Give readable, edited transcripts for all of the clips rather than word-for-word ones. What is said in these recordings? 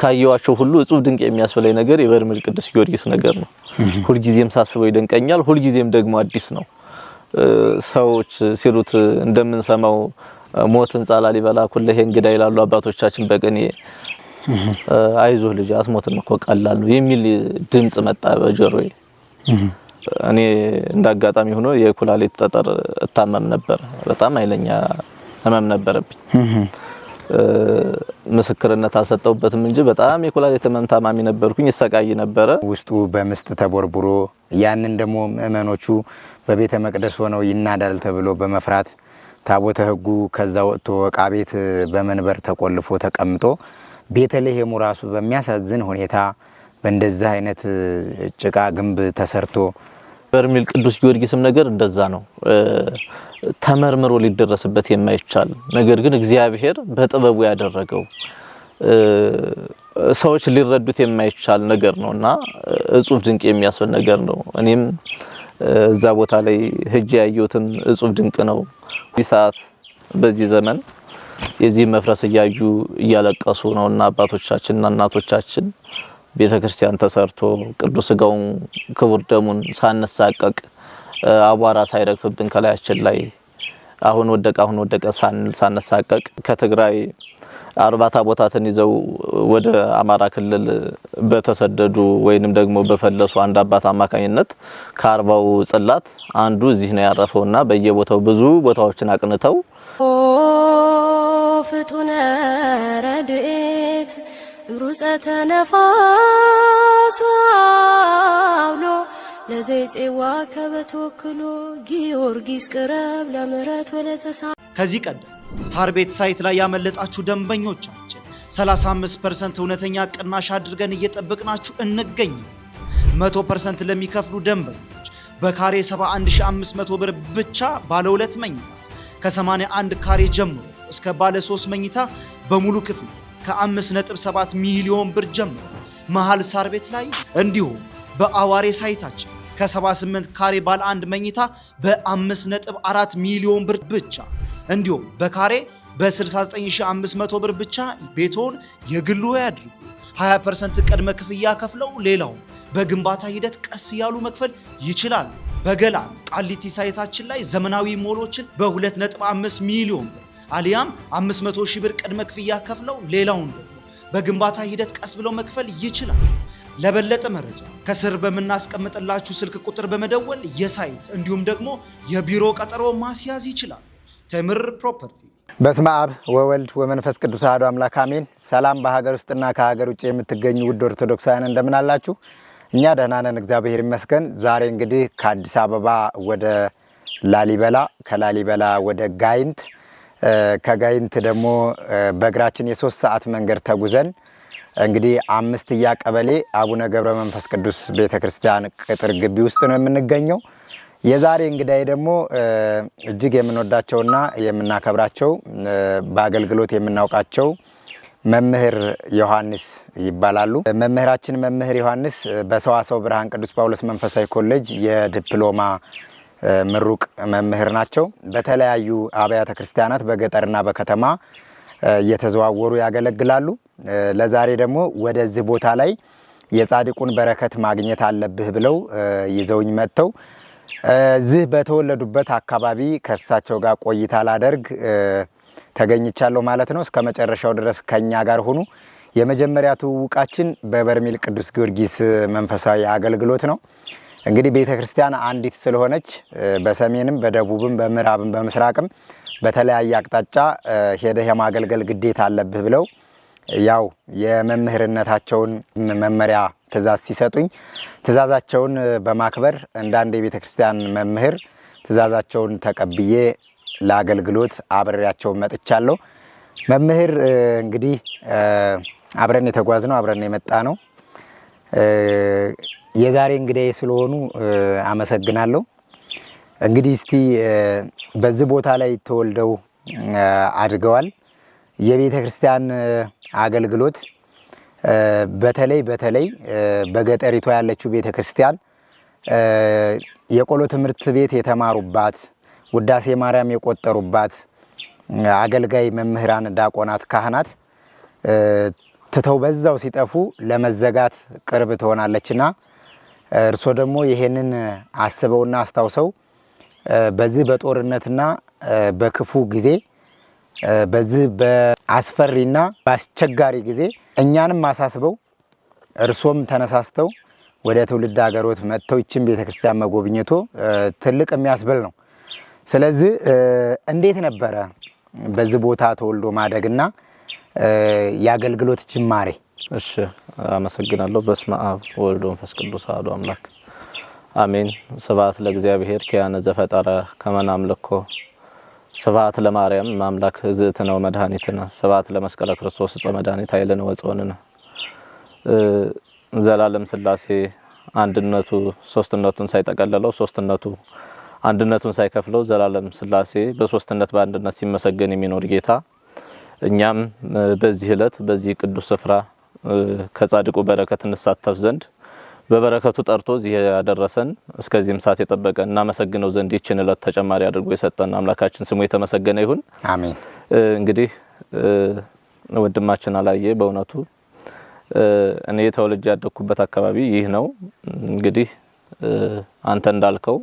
ካየዋቸው ሁሉ እጹብ ድንቅ የሚያስፈልይ ነገር የበርሜል ቅዱስ ጊዮርጊስ ነገር ነው። ሁሉ ጊዜም ሳስበው ይደንቀኛል። ሁሉ ጊዜም ደግሞ አዲስ ነው። ሰዎች ሲሉት እንደምንሰማው ሞትን ጻላ ሊበላ ኩለሄ እንግዳ ይላሉ አባቶቻችን በቀኔ አይዞህ ልጅ አስሞትን እኮ ቀላል ነው የሚል ድምጽ መጣ በጆሮዬ። እኔ እንዳጋጣሚ ሆኖ የኩላሊት ጠጠር እታመም ነበር። በጣም ኃይለኛ ህመም ነበረብኝ። ምስክርነት አልሰጠውበትም እንጂ በጣም የኩላሊት ህመም ታማሚ ነበርኩኝ። ይሰቃይ ነበር። ውስጡ በምስጥ ተቦርቡሮ ያንን ደግሞ ምእመኖቹ በቤተ መቅደስ ሆነው ይናዳል ተብሎ በመፍራት ታቦተ ሕጉ ከዛ ወጥቶ ዕቃ ቤት በመንበር ተቆልፎ ተቀምጦ ቤተልሔሙ ራሱ በሚያሳዝን ሁኔታ በእንደዛ አይነት ጭቃ ግንብ ተሰርቶ በርሜል ቅዱስ ጊዮርጊስም ነገር እንደዛ ነው። ተመርምሮ ሊደረስበት የማይቻል ነገር ግን እግዚአብሔር በጥበቡ ያደረገው ሰዎች ሊረዱት የማይቻል ነገር ነውና እጹብ ድንቅ የሚያስብል ነገር ነው። እኔም እዛ ቦታ ላይ ሄጄ ያየሁትም እጹብ ድንቅ ነው። በዚህ ሰዓት በዚህ ዘመን የዚህ መፍረስ እያዩ እያለቀሱ ነውና አባቶቻችንና እናቶቻችን ቤተክርስቲያን ተሰርቶ ቅዱስ ሥጋውን ክቡር ደሙን ሳንሳቀቅ አቧራ ሳይረግፍብን ከላያችን ላይ አሁን ወደቀ ሳንሳቀቅ ከትግራይ 40 ታቦታትን ይዘው ወደ አማራ ክልል በተሰደዱ ወይንም ደግሞ በፈለሱ አንድ አባት አማካኝነት ከ40ው ጽላት አንዱ እዚህ ነው ያረፈውና በየቦታው ብዙ ቦታዎችን አቅንተው ፍጡነ ረድኤት ሩፀተ ነፋስ አውሎ ለዘይጼዋ ከበተወክሎ ጊዮርጊስ ቅረብ ለምሕረት ወለተሳ ከዚህ ቀደም ሳር ቤት ሳይት ላይ ያመለጣችሁ ደንበኞቻችን 35% እውነተኛ ቅናሽ አድርገን እየጠበቅናችሁ እንገኝ። 100% ለሚከፍሉ ደንበኞች በካሬ 71500 ብር ብቻ ባለ 2 መኝታ ከ81 ካሬ ጀምሮ እስከ ባለ 3 መኝታ በሙሉ ክፍል ከ5.7 ሚሊዮን ብር ጀምሮ መሃል ሳር ቤት ላይ እንዲሁም በአዋሬ ሳይታችን ከ78 ካሬ ባለ 1 መኝታ በ5.4 ሚሊዮን ብር ብቻ እንዲሁም በካሬ በ69500 ብር ብቻ ቤቶን የግሉ ያድርጉ። 20% ቅድመ ክፍያ ከፍለው ሌላው በግንባታ ሂደት ቀስ ያሉ መክፈል ይችላሉ። በገላን ቃሊቲ ሳይታችን ላይ ዘመናዊ ሞሎችን በ2.5 ሚሊዮን ብር አሊያም 500 ሺህ ብር ቅድመ ክፍያ ከፍለው ሌላውን ደግሞ በግንባታ ሂደት ቀስ ብለው መክፈል ይችላል። ለበለጠ መረጃ ከስር በመናስቀምጥላችሁ ስልክ ቁጥር በመደወል የሳይት እንዲሁም ደግሞ የቢሮ ቀጠሮ ማስያዝ ይችላል። ተምር ፕሮፐርቲ። በስመ አብ ወወልድ ወመንፈስ ቅዱስ አሐዱ አምላክ አሜን። ሰላም በሀገር ውስጥና ከሀገር ውጭ የምትገኙ ውድ ኦርቶዶክሳውያን እንደምን አላችሁ? እኛ ደህና ነን፣ እግዚአብሔር ይመስገን። ዛሬ እንግዲህ ከአዲስ አበባ ወደ ላሊበላ፣ ከላሊበላ ወደ ጋይንት፣ ከጋይንት ደግሞ በእግራችን የ3 ሰዓት መንገድ ተጉዘን እንግዲህ 5ያ ቀበሌ አቡነ ገብረ መንፈስ ቅዱስ ቤተክርስቲያን ቅጥር ግቢ ውስጥ ነው የምንገኘው። የዛሬ እንግዳይ ደግሞ እጅግ የምንወዳቸውና የምናከብራቸው በአገልግሎት የምናውቃቸው መምህር ዮሐንስ ይባላሉ። መምህራችን መምህር ዮሐንስ በሰዋሰው ብርሃን ቅዱስ ጳውሎስ መንፈሳዊ ኮሌጅ የዲፕሎማ ምሩቅ መምህር ናቸው። በተለያዩ አብያተ ክርስቲያናት በገጠርና በከተማ እየተዘዋወሩ ያገለግላሉ። ለዛሬ ደግሞ ወደዚህ ቦታ ላይ የጻድቁን በረከት ማግኘት አለብህ ብለው ይዘውኝ መጥተው እዚህ በተወለዱበት አካባቢ ከእርሳቸው ጋር ቆይታ ላደርግ ተገኝቻለሁ ማለት ነው። እስከ መጨረሻው ድረስ ከኛ ጋር ሆኑ። የመጀመሪያ ትውውቃችን በበርሜል ቅዱስ ጊዮርጊስ መንፈሳዊ አገልግሎት ነው። እንግዲህ ቤተክርስቲያን አንዲት ስለሆነች በሰሜንም በደቡብም በምዕራብም በምስራቅም በተለያየ አቅጣጫ ሄደህ የማገልገል ግዴታ አለብህ ብለው ያው የመምህርነታቸውን መመሪያ ትእዛዝ ሲሰጡኝ ትእዛዛቸውን በማክበር እንዳንድ የቤተክርስቲያን መምህር ትእዛዛቸውን ተቀብዬ ለአገልግሎት አብሬያቸው መጥቻለሁ። መምህር እንግዲህ አብረን የተጓዝነው አብረን የመጣ ነው። የዛሬ እንግዳዬ ስለሆኑ አመሰግናለሁ። እንግዲህ እስቲ በዚህ ቦታ ላይ ተወልደው አድገዋል። የቤተ ክርስቲያን አገልግሎት በተለይ በገጠሪቷ ያለችው ቤተ ክርስቲያን የቆሎ ትምህርት ቤት የተማሩባት፣ ውዳሴ ማርያም የቆጠሩባት አገልጋይ መምህራን፣ ዲያቆናት፣ ካህናት ትተው በዛው ሲጠፉ ለመዘጋት ቅርብ ትሆናለችና እርሶ ደግሞ ይሄንን አስበውና አስታውሰው በዚህ በጦርነትና በክፉ ጊዜ በዚህ በአስፈሪና በአስቸጋሪ ጊዜ እኛንም አሳስበው እርሶም ተነሳስተው ወደ ትውልድ ሀገሮት መጥተው ይችን ቤተክርስቲያን መጎብኘቶ ትልቅ የሚያስብል ነው። ስለዚህ እንዴት ነበረ በዚህ ቦታ ተወልዶ ማደግና የአገልግሎት ጅማሬ? እሺ አመሰግናለሁ። በስመ አብ ወወልድ ወመንፈስ ቅዱስ አሐዱ አምላክ አሜን። ስብሐት ለእግዚአብሔር ኪያነ ዘፈጠረ ከመ ናምልኮ ስብሐት ለማርያም ማምላክ እግዝእትነ ወመድኃኒትነ ስብሐት ለመስቀለ ክርስቶስ ዕፀ መድኃኒት ኃይልነ ወጽዮንነ። ዘላለም ሥላሴ አንድነቱ ሶስትነቱን ሳይጠቀለለው ሶስትነቱ አንድነቱን ሳይከፍለው ዘላለም ሥላሴ በሶስትነት በአንድነት ሲመሰገን የሚኖር ጌታ እኛም በዚህ ዕለት በዚህ ቅዱስ ስፍራ ከጻድቁ በረከት እንሳተፍ ዘንድ በበረከቱ ጠርቶ እዚህ ያደረሰን እስከዚህም ሰዓት የጠበቀን እናመሰግነው ዘንድ ይችን ዕለት ተጨማሪ አድርጎ የሰጠን አምላካችን ስሙ የተመሰገነ ይሁን። አሜን። እንግዲህ ወንድማችን አላየ በእውነቱ እኔ ተወልጄ ያደኩበት አካባቢ ይህ ነው። እንግዲህ አንተ እንዳልከው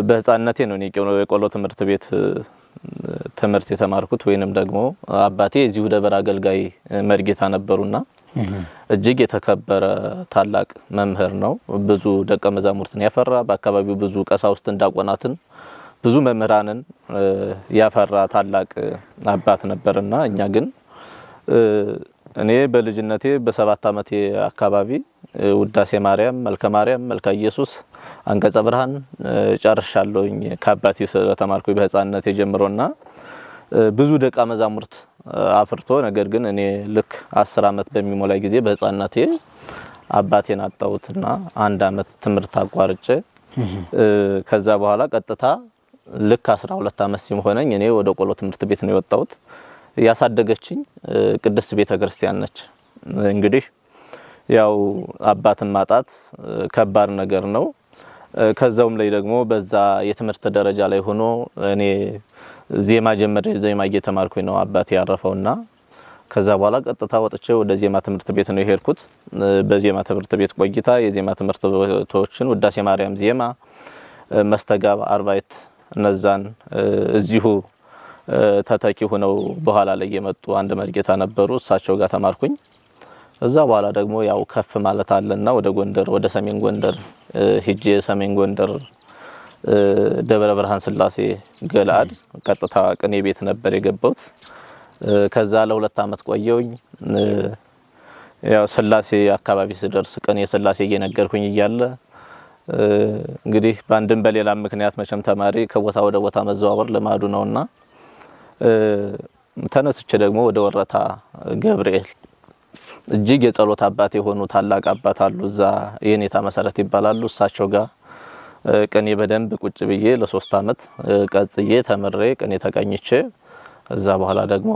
በህፃንነቴ ነው የቆሎ ትምህርት ቤት ትምህርት የተማርኩት ወይንም ደግሞ አባቴ እዚሁ ደብር አገልጋይ መርጌታ ነበሩና እጅግ የተከበረ ታላቅ መምህር ነው። ብዙ ደቀ መዛሙርትን ያፈራ በአካባቢው ብዙ ቀሳውስትን ዲያቆናትን ብዙ መምህራንን ያፈራ ታላቅ አባት ነበርና እኛ ግን እኔ በልጅነቴ በ7 ዓመቴ አካባቢ ውዳሴ ማርያም፣ መልከ ማርያም፣ መልከ ኢየሱስ፣ አንቀጸ ብርሃን ጨርሻለሁኝ ከአባቴ ስለተማርኩኝ በህፃንነቴ ጀምሮና ብዙ ደቀ መዛሙርት አፍርቶ ነገር ግን እኔ ልክ 10 ዓመት በሚሞላ ጊዜ በህፃንነቴ አባቴን አጣሁትና 1 ዓመት ትምህርት አቋርጬ ከዛ በኋላ ቀጥታ ልክ 12 ዓመት ሲሆነኝ እኔ ወደ ቆሎ ትምህርት ቤት ነው የወጣሁት። ያሳደገችኝ ቅድስት ቤተክርስቲያን ነች። እንግዲህ ያው አባትን ማጣት ከባድ ነገር ነው። ከዛውም ላይ ደግሞ በዛ የትምህርት ደረጃ ላይ ሆኖ እኔ ዜማ ጀመረ ዜማ እየተማርኩኝ ነው አባቴ ያረፈውና ከዛ በኋላ ቀጥታ ወጥቼ ወደ ዜማ ትምህርት ቤት ነው የሄድኩት። በዜማ ትምህርት ቤት ቆይታ የዜማ ትምህርት ቤቶችን ውዳሴ ማርያም ዜማ፣ መስተጋብ፣ አርባይት እነዛን እዚሁ ተተኪ ሆነው በኋላ ላይ የመጡ አንድ መርጌታ ነበሩ። እሳቸው ጋር ተማርኩኝ። እዛ በኋላ ደግሞ ያው ከፍ ማለት አለና ወደ ጎንደር ወደ ሰሜን ጎንደር ሂጄ ሰሜን ጎንደር ደብረ ብርሃን ሥላሴ ገላድ ቀጥታ ቅኔ ቤት ነበር የገባሁት። ከዛ ለ2 ዓመት ቆየውኝ። ያው ሥላሴ አካባቢ ስደርስ ቅኔ ሥላሴ እየነገርኩኝ እያለ እንግዲህ በአንድም በሌላ ምክንያት መቼም ተማሪ ከቦታ ወደ ቦታ መዘዋወር ልማዱ ነውና ተነስቼ ደግሞ ወደ ወረታ ገብርኤል እጅግ የጸሎት አባት የሆኑ ታላቅ አባት አሉ። እዛ የኔታ መሰረት ይባላሉ። እሳቸው ጋር ቅኔ በደንብ ቁጭ ብዬ ለ3 ዓመት ቀጽዬ ተምሬ ቅኔ ተቀኝቼ እዛ በኋላ ደግሞ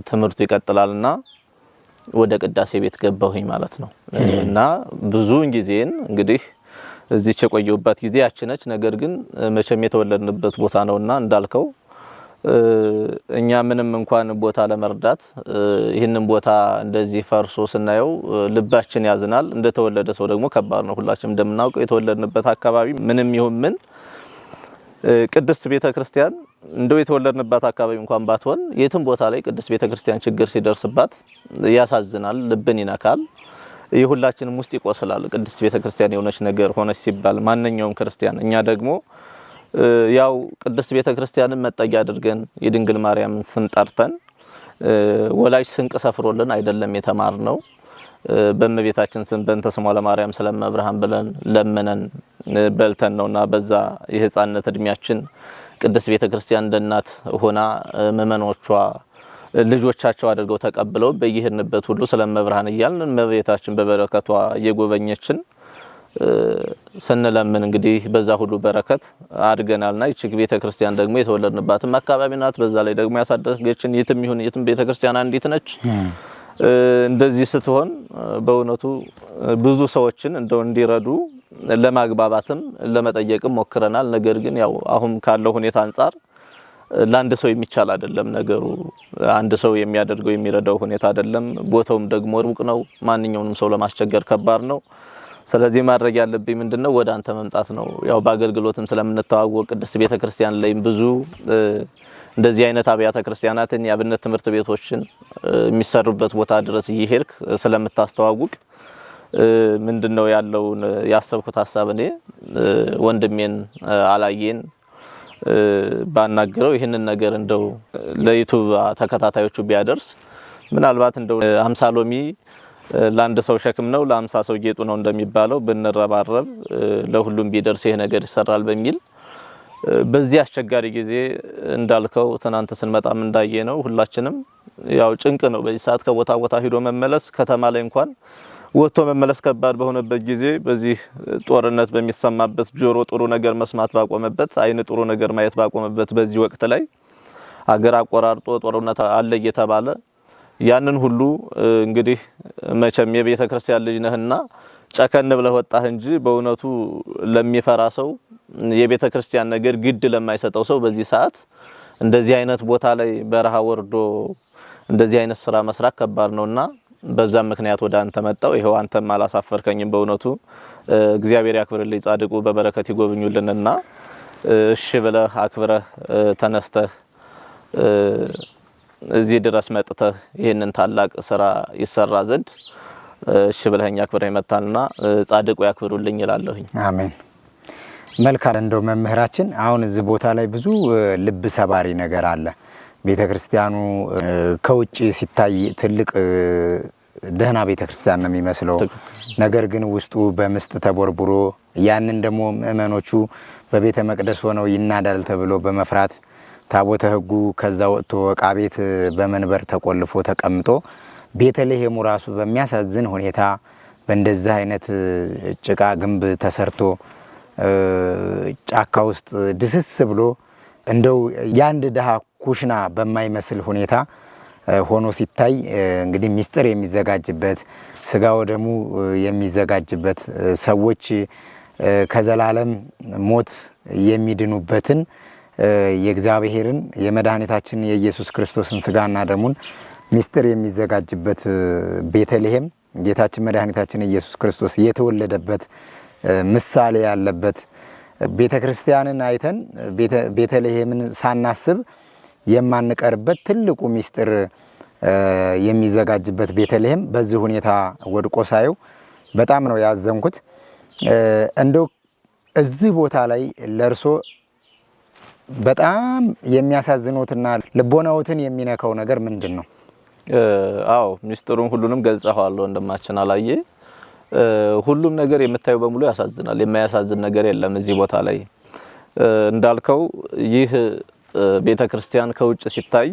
ትምህርቱ ይቀጥላልና ወደ ቅዳሴ ቤት ገባሁኝ ማለት ነው። እና ብዙውን ጊዜን እንግዲህ እዚህ የቆየሁበት ጊዜ ያችነች። ነገር ግን መቼም የተወለድንበት ቦታ ነውና እንዳልከው እኛ ምንም እንኳን ቦታ ለመርዳት ይህንን ቦታ እንደዚህ ፈርሶ ስናየው ልባችን ያዝናል። እንደተወለደ ሰው ደግሞ ከባድ ነው። ሁላችንም እንደምናውቀው የተወለድንበት አካባቢ ምንም ይሁን ምን ቅድስት ቤተክርስቲያን እንደው የተወለድንበት አካባቢ እንኳን ባትሆን የትም ቦታ ላይ ቅድስት ቤተክርስቲያን ችግር ሲደርስባት ያሳዝናል፣ ልብን ይነካል፣ የሁላችንም ውስጥ ይቆስላል። ቅድስት ቤተክርስቲያን የሆነች ነገር ሆነች ሲባል ማንኛውም ክርስቲያን እኛ ደግሞ ያው ቅድስት ቤተክርስቲያንን መጠጊያ አድርገን የድንግል ማርያምን ስም ጠርተን ወላጅ ስንቅ ሰፍሮልን አይደለም የተማርነው። በእመቤታችን ስም በእንተ ስሟ ለማርያም ስለመብርሃን ብለን ለምነን በልተን ነውና በዛ የህፃንነት እድሜያችን ቅድስት ቤተክርስቲያን እንደናት ሆና መመኖቿ ልጆቻቸው አድርገው ተቀብለው በየሄድንበት ሁሉ ስለመብርሃን እያልን እመቤታችን በበረከቷ እየጎበኘችን ስንለምን እንግዲህ በዛ ሁሉ በረከት አድገናልና ይችግ ቤተክርስቲያን ደግሞ የተወለድንባትም አካባቢ ናት። በዛ ላይ ደግሞ ያሳደገችን የትም ይሁን የትም ቤተክርስቲያን አንዲት ነች። እንደዚህ ስትሆን በእውነቱ ብዙ ሰዎችን እንደው እንዲረዱ ለማግባባትም ለመጠየቅም ሞክረናል። ነገር ግን ያው አሁን ካለው ሁኔታ አንፃር ለአንድ ሰው የሚቻል አይደለም ነገሩ። አንድ ሰው የሚያደርገው የሚረዳው ሁኔታ አይደለም። ቦታውም ደግሞ ሩቅ ነው። ማንኛውንም ሰው ለማስቸገር ከባድ ነው። ስለዚህ ማድረግ ያለብኝ ምንድነው ወደ አንተ መምጣት ነው። ያው በአገልግሎትም ስለምንተዋወቅ ቅድስት ቤተክርስቲያን ላይም ብዙ እንደዚህ አይነት አብያተ ክርስቲያናትን የአብነት ትምህርት ቤቶችን የሚሰሩበት ቦታ ድረስ እየሄድክ ስለምታስተዋውቅ ምንድነው ያለውን ያሰብኩት ሐሳብ እኔ ወንድሜን አላየን ባናገረው ይሄንን ነገር እንደው ለዩቲዩብ ተከታታዮቹ ቢያደርስ ምናልባት እንደው 50 ሎሚ ለአንድ ሰው ሸክም ነው ለ50 ሰው ጌጡ ነው እንደሚባለው ብንረባረብ ለሁሉም ቢደርስ ይሄ ነገር ይሰራል በሚል በዚህ አስቸጋሪ ጊዜ እንዳልከው ትናንት ስንመጣም እንዳየ ነው ሁላችንም ያው ጭንቅ ነው። በዚህ ሰዓት ከቦታ ቦታ ሄዶ መመለስ ከተማ ላይ እንኳን ወጥቶ መመለስ ከባድ በሆነበት ጊዜ በዚህ ጦርነት በሚሰማበት ጆሮ ጥሩ ነገር መስማት ባቆመበት አይን ጥሩ ነገር ማየት ባቆመበት በዚህ ወቅት ላይ ሀገር አቆራርጦ ጦርነት አለ እየተባለ ያንን ሁሉ እንግዲህ መቼም የቤተ ክርስቲያን ልጅ ነህና ጨከን ብለህ ወጣህ እንጂ በእውነቱ ለሚፈራ ሰው የቤተ ክርስቲያን ነገር ግድ ለማይሰጠው ሰው በዚህ ሰዓት እንደዚህ አይነት ቦታ ላይ በረሃ ወርዶ እንደዚህ አይነት ስራ መስራት ከባድ ነውና በዛም ምክንያት ወደ አንተ መጣው። ይሄው አንተም አላሳፈርከኝም በእውነቱ እግዚአብሔር ያክብርልኝ። ጻድቁ በበረከት ይጎብኙልንና እሺ ብለህ አክብረህ ተነስተህ እዚህ ድረስ መጥተህ ይሄንን ታላቅ ስራ ይሰራ ዘንድ እሺ ብለህኛ አክብረህ መጣልና ጻድቁ ያክብሩልኝ ይላለሁኝ። አሜን። መልካም እንደው መምህራችን አሁን እዚህ ቦታ ላይ ብዙ ልብ ሰባሪ ነገር አለ። ቤተክርስቲያኑ ከውጪ ሲታይ ትልቅ ደህና ቤተክርስቲያን ነው የሚመስለው። ነገር ግን ውስጡ በምስጥ ተቦርቡሮ ያንን ደግሞ ምእመኖቹ በቤተ መቅደስ ሆነው ይናዳል ተብሎ በመፍራት ታቦተ ሕጉ ከዛ ወጥቶ ዕቃ ቤት በመንበር ተቆልፎ ተቀምጦ ቤተልሔሙ ራሱ በሚያሳዝን ሁኔታ በእንደዚህ አይነት ጭቃ ግንብ ተሰርቶ ጫካ ውስጥ ድስስ ብሎ እንደው ያንድ ደሃ ኩሽና በማይመስል ሁኔታ ሆኖ ሲታይ እንግዲህ ሚስጥር የሚዘጋጅበት ስጋው ደሙ የሚዘጋጅበት ሰዎች ከዘላለም ሞት የሚድኑበትን የእግዚአብሔርን የመድኃኒታችን የኢየሱስ ክርስቶስን ስጋና ደሙን ሚስጥር የሚዘጋጅበት ቤተልሔም ጌታችን መድኃኒታችን ኢየሱስ ክርስቶስ የተወለደበት ምሳሌ ያለበት ቤተክርስቲያንን አይተን ቤተልሔምን ሳናስብ የማንቀርበት ትልቁ ሚስጥር የሚዘጋጅበት ቤተልሔም በዚህ ሁኔታ ወድቆ ሳየው በጣም ነው ያዘንኩት። እንደው እዚህ ቦታ ላይ ለርሶ በጣም የሚያሳዝኑትና ልቦናዎትን የሚነካው ነገር ምንድነው? አዎ ሚስጥሩን ሁሉንም ገልጸዋል ወንድማችን አላየ። ሁሉም ነገር የምታየው በሙሉ ያሳዝናል። የማያሳዝን ነገር የለም እዚህ ቦታ ላይ እንዳልከው ይህ ቤተክርስቲያን ከውጭ ሲታይ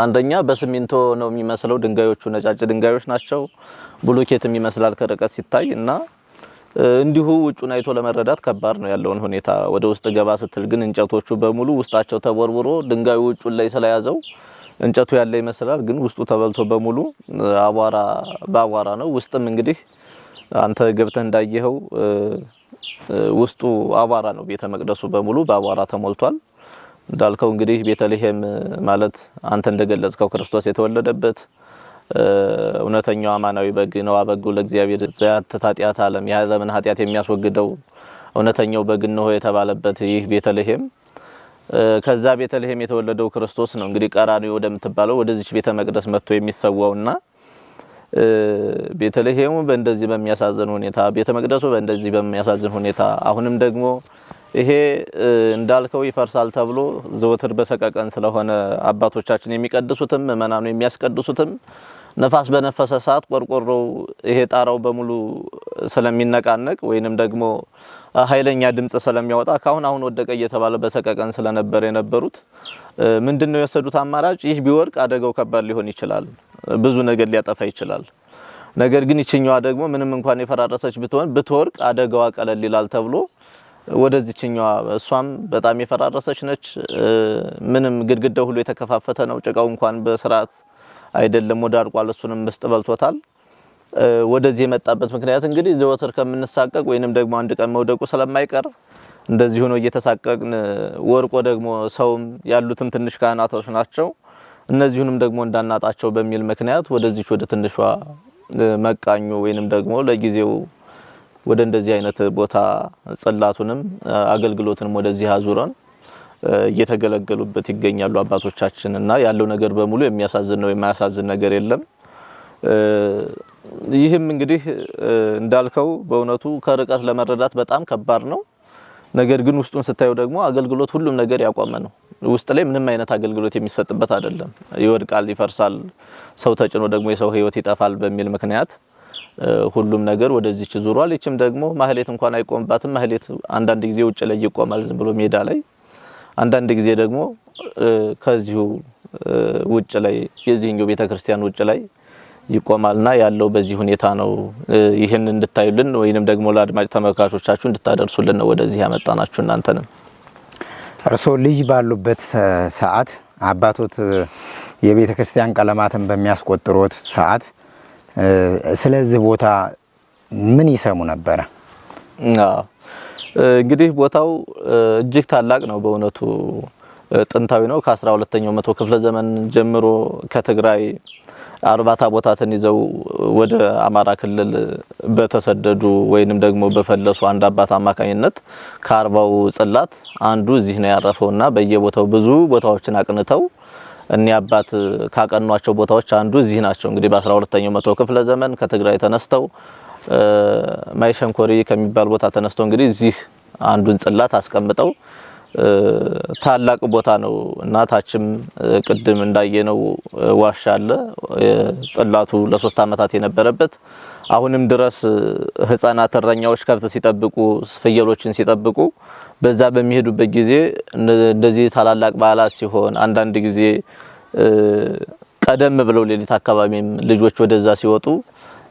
አንደኛ በሲሚንቶ ነው የሚመስለው። ድንጋዮቹ ነጫጭ ድንጋዮች ናቸው። ብሎኬትም ይመስላል ከርቀት ሲታይ እና እንዲሁ ውጩን አይቶ ለመረዳት ከባድ ነው ያለውን ሁኔታ። ወደ ውስጥ ገባ ስትል ግን እንጨቶቹ በሙሉ ውስጣቸው ተቦርቡሮ ድንጋዩ ውጩን ላይ ስለያዘው እንጨቱ ያለ ይመስላል፣ ግን ውስጡ ተበልቶ በሙሉ አቧራ ባቧራ ነው። ውስጥም እንግዲህ አንተ ገብተህ እንዳየኸው ውስጡ አቧራ ነው። ቤተ መቅደሱ በሙሉ ባቧራ ተሞልቷል። እንዳልከው እንግዲህ ቤተልሔም ማለት አንተ እንደገለጽከው ክርስቶስ የተወለደበት እውነተኛው አማናዊ በግ ነው። አበጉ ለእግዚአብሔር ዘያትታጢያት ዓለም የዓለምን ኃጢአት የሚያስወግደው እውነተኛው በግ ነው የተባለበት ይህ ቤተልሔም ከዛ ቤተልሔም የተወለደው ክርስቶስ ነው። እንግዲህ ቀራንዮ ወደምትባለው ወደዚህ ቤተ መቅደስ መጥቶ የሚሰዋውና ቤተልሔሙ በእንደዚህ በሚያሳዝን ሁኔታ ቤተ መቅደሱ በእንደዚህ በሚያሳዝን ሁኔታ አሁንም ደግሞ ይሄ እንዳልከው ይፈርሳል ተብሎ ዘወትር በሰቀቀን ስለሆነ አባቶቻችን የሚቀድሱትም ምእመናኑ የሚያስቀድሱትም ነፋስ በነፈሰ ሰዓት ቆርቆሮው ይሄ ጣራው በሙሉ ስለሚነቃነቅ ወይንም ደግሞ ኃይለኛ ድምጽ ስለሚያወጣ አሁን ወደቀ እየተባለ በሰቀቀን ስለነበር የነበሩት ምንድነው የወሰዱት አማራጭ? ይህ ቢወርቅ አደጋው ከባድ ሊሆን ይችላል፣ ብዙ ነገር ሊያጠፋ ይችላል። ነገር ግን ይችኛዋ ደግሞ ምንም እንኳን የፈራረሰች ብትወርቅ አደጋዋ ቀለል ይላል ተብሎ ወደዚህኛዋ እሷም በጣም የፈራረሰች ነች። ምንም ግድግዳው ሁሉ የተከፋፈተ ነው። ጭቃው እንኳን በስርዓት አይደለም ወዳርቋል። እሱንም ምስጥ በልቶታል። ወደዚህ የመጣበት ምክንያት እንግዲህ ዘወትር ከምንሳቀቅ ወይንም ደግሞ አንድ ቀን መውደቁ ስለማይቀር እንደዚህ ሆኖ እየተሳቀቅን ወርቆ ደግሞ ሰውም ያሉትም ትንሽ ካህናቶች ናቸው እነዚሁንም ደግሞ እንዳናጣቸው በሚል ምክንያት ወደዚህ ወደ ትንሿ መቃኙ ወይንም ደግሞ ለጊዜው ወደ እንደዚህ አይነት ቦታ ጽላቱንም አገልግሎትንም ወደዚህ አዙረን እየተገለገሉበት ይገኛሉ አባቶቻችን እና ያለው ነገር በሙሉ የሚያሳዝን ነው የማያሳዝን ነገር የለም። ይህም እንግዲህ እንዳልከው በእውነቱ ከርቀት ለመረዳት በጣም ከባድ ነው። ነገር ግን ውስጡን ስታዩ ደግሞ አገልግሎት ሁሉም ነገር ያቆመ ነው። ውስጥ ላይ ምንም አይነት አገልግሎት የሚሰጥበት አይደለም። ይወድቃል፣ ይፈርሳል፣ ሰው ተጭኖ ደግሞ የሰው ህይወት ይጠፋል በሚል ምክንያት ሁሉም ነገር ወደዚች ዙሯል። ይችም ደግሞ ማህሌት እንኳን አይቆምባትም። ማህሌት አንዳንድ ጊዜ ውጭ ላይ ይቆማል ዝም ብሎ ሜዳ ላይ፣ አንዳንድ ጊዜ ደግሞ ከዚሁ ውጭ ላይ የዚህኛው ቤተክርስቲያን ውጭ ላይ ይቆማልና ያለው በዚህ ሁኔታ ነው። ይሄን እንድታዩልን ወይንም ደግሞ ለአድማጭ ተመልካቾቻችሁ እንድታደርሱልን ነው ወደዚህ ያመጣናችሁ። እናንተንም እርሶ ልጅ ባሉበት ሰዓት አባቶት የቤተክርስቲያን ቀለማትን በሚያስቆጥሩት ሰዓት ስለዚህ ቦታ ምን ይሰሙ ነበር? እንግዲህ ቦታው እጅግ ታላቅ ነው። በእውነቱ ጥንታዊ ነው። ከ12ኛው መቶ ክፍለ ዘመን ጀምሮ ከትግራይ 40 ታቦታትን ይዘው ወደ አማራ ክልል በተሰደዱ ወይንም ደግሞ በፈለሱ አንድ አባት አማካኝነት ከ40ው ጽላት አንዱ እዚህ ነው ያረፈውና በየቦታው ብዙ ቦታዎችን አቅንተው እኒ አባት ካቀኗቸው ቦታዎች አንዱ እዚህ ናቸው። እንግዲህ በ12ኛው መቶ ክፍለ ዘመን ከትግራይ ተነስተው ማይሸንኮሪ ከሚባል ቦታ ተነስተው እንግዲህ እዚህ አንዱን ጽላት አስቀምጠው ታላቅ ቦታ ነው። እናታችም ቅድም እንዳየነው ዋሻ አለ። ጽላቱ ለ3 አመታት የነበረበት አሁንም ድረስ ህፃናት እረኛዎች ከብት ሲጠብቁ ፍየሎችን ሲጠብቁ በዛ በሚሄዱበት ጊዜ እንደዚህ ታላላቅ በዓላት ሲሆን አንዳንድ ጊዜ ቀደም ብለው ሌሊት አካባቢም ልጆች ወደዛ ሲወጡ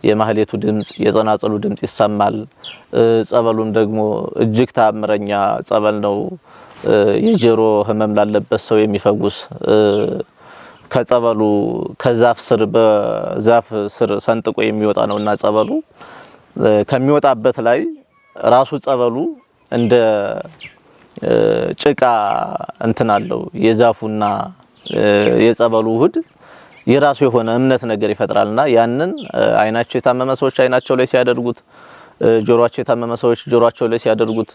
የማህሌቱ ድምጽ የጸናጽሉ ድምጽ ይሰማል። ጸበሉም ደግሞ እጅግ ተአምረኛ ጸበል ነው። የጆሮ ህመም ላለበት ሰው የሚፈውስ ከጸበሉ ከዛፍ ስር በዛፍ ስር ሰንጥቆ የሚወጣ ነውና ጸበሉ ከሚወጣበት ላይ ራሱ ጸበሉ እንደ ጭቃ እንትን አለው። የዛፉና የጸበሉ ውህድ የራሱ የሆነ እምነት ነገር ይፈጥራልና ያንን አይናቸው የታመመ ሰዎች አይናቸው ላይ ሲያደርጉት፣ ጆሮአቸው የታመመ ሰዎች ጆሮአቸው ላይ ሲያደርጉት፣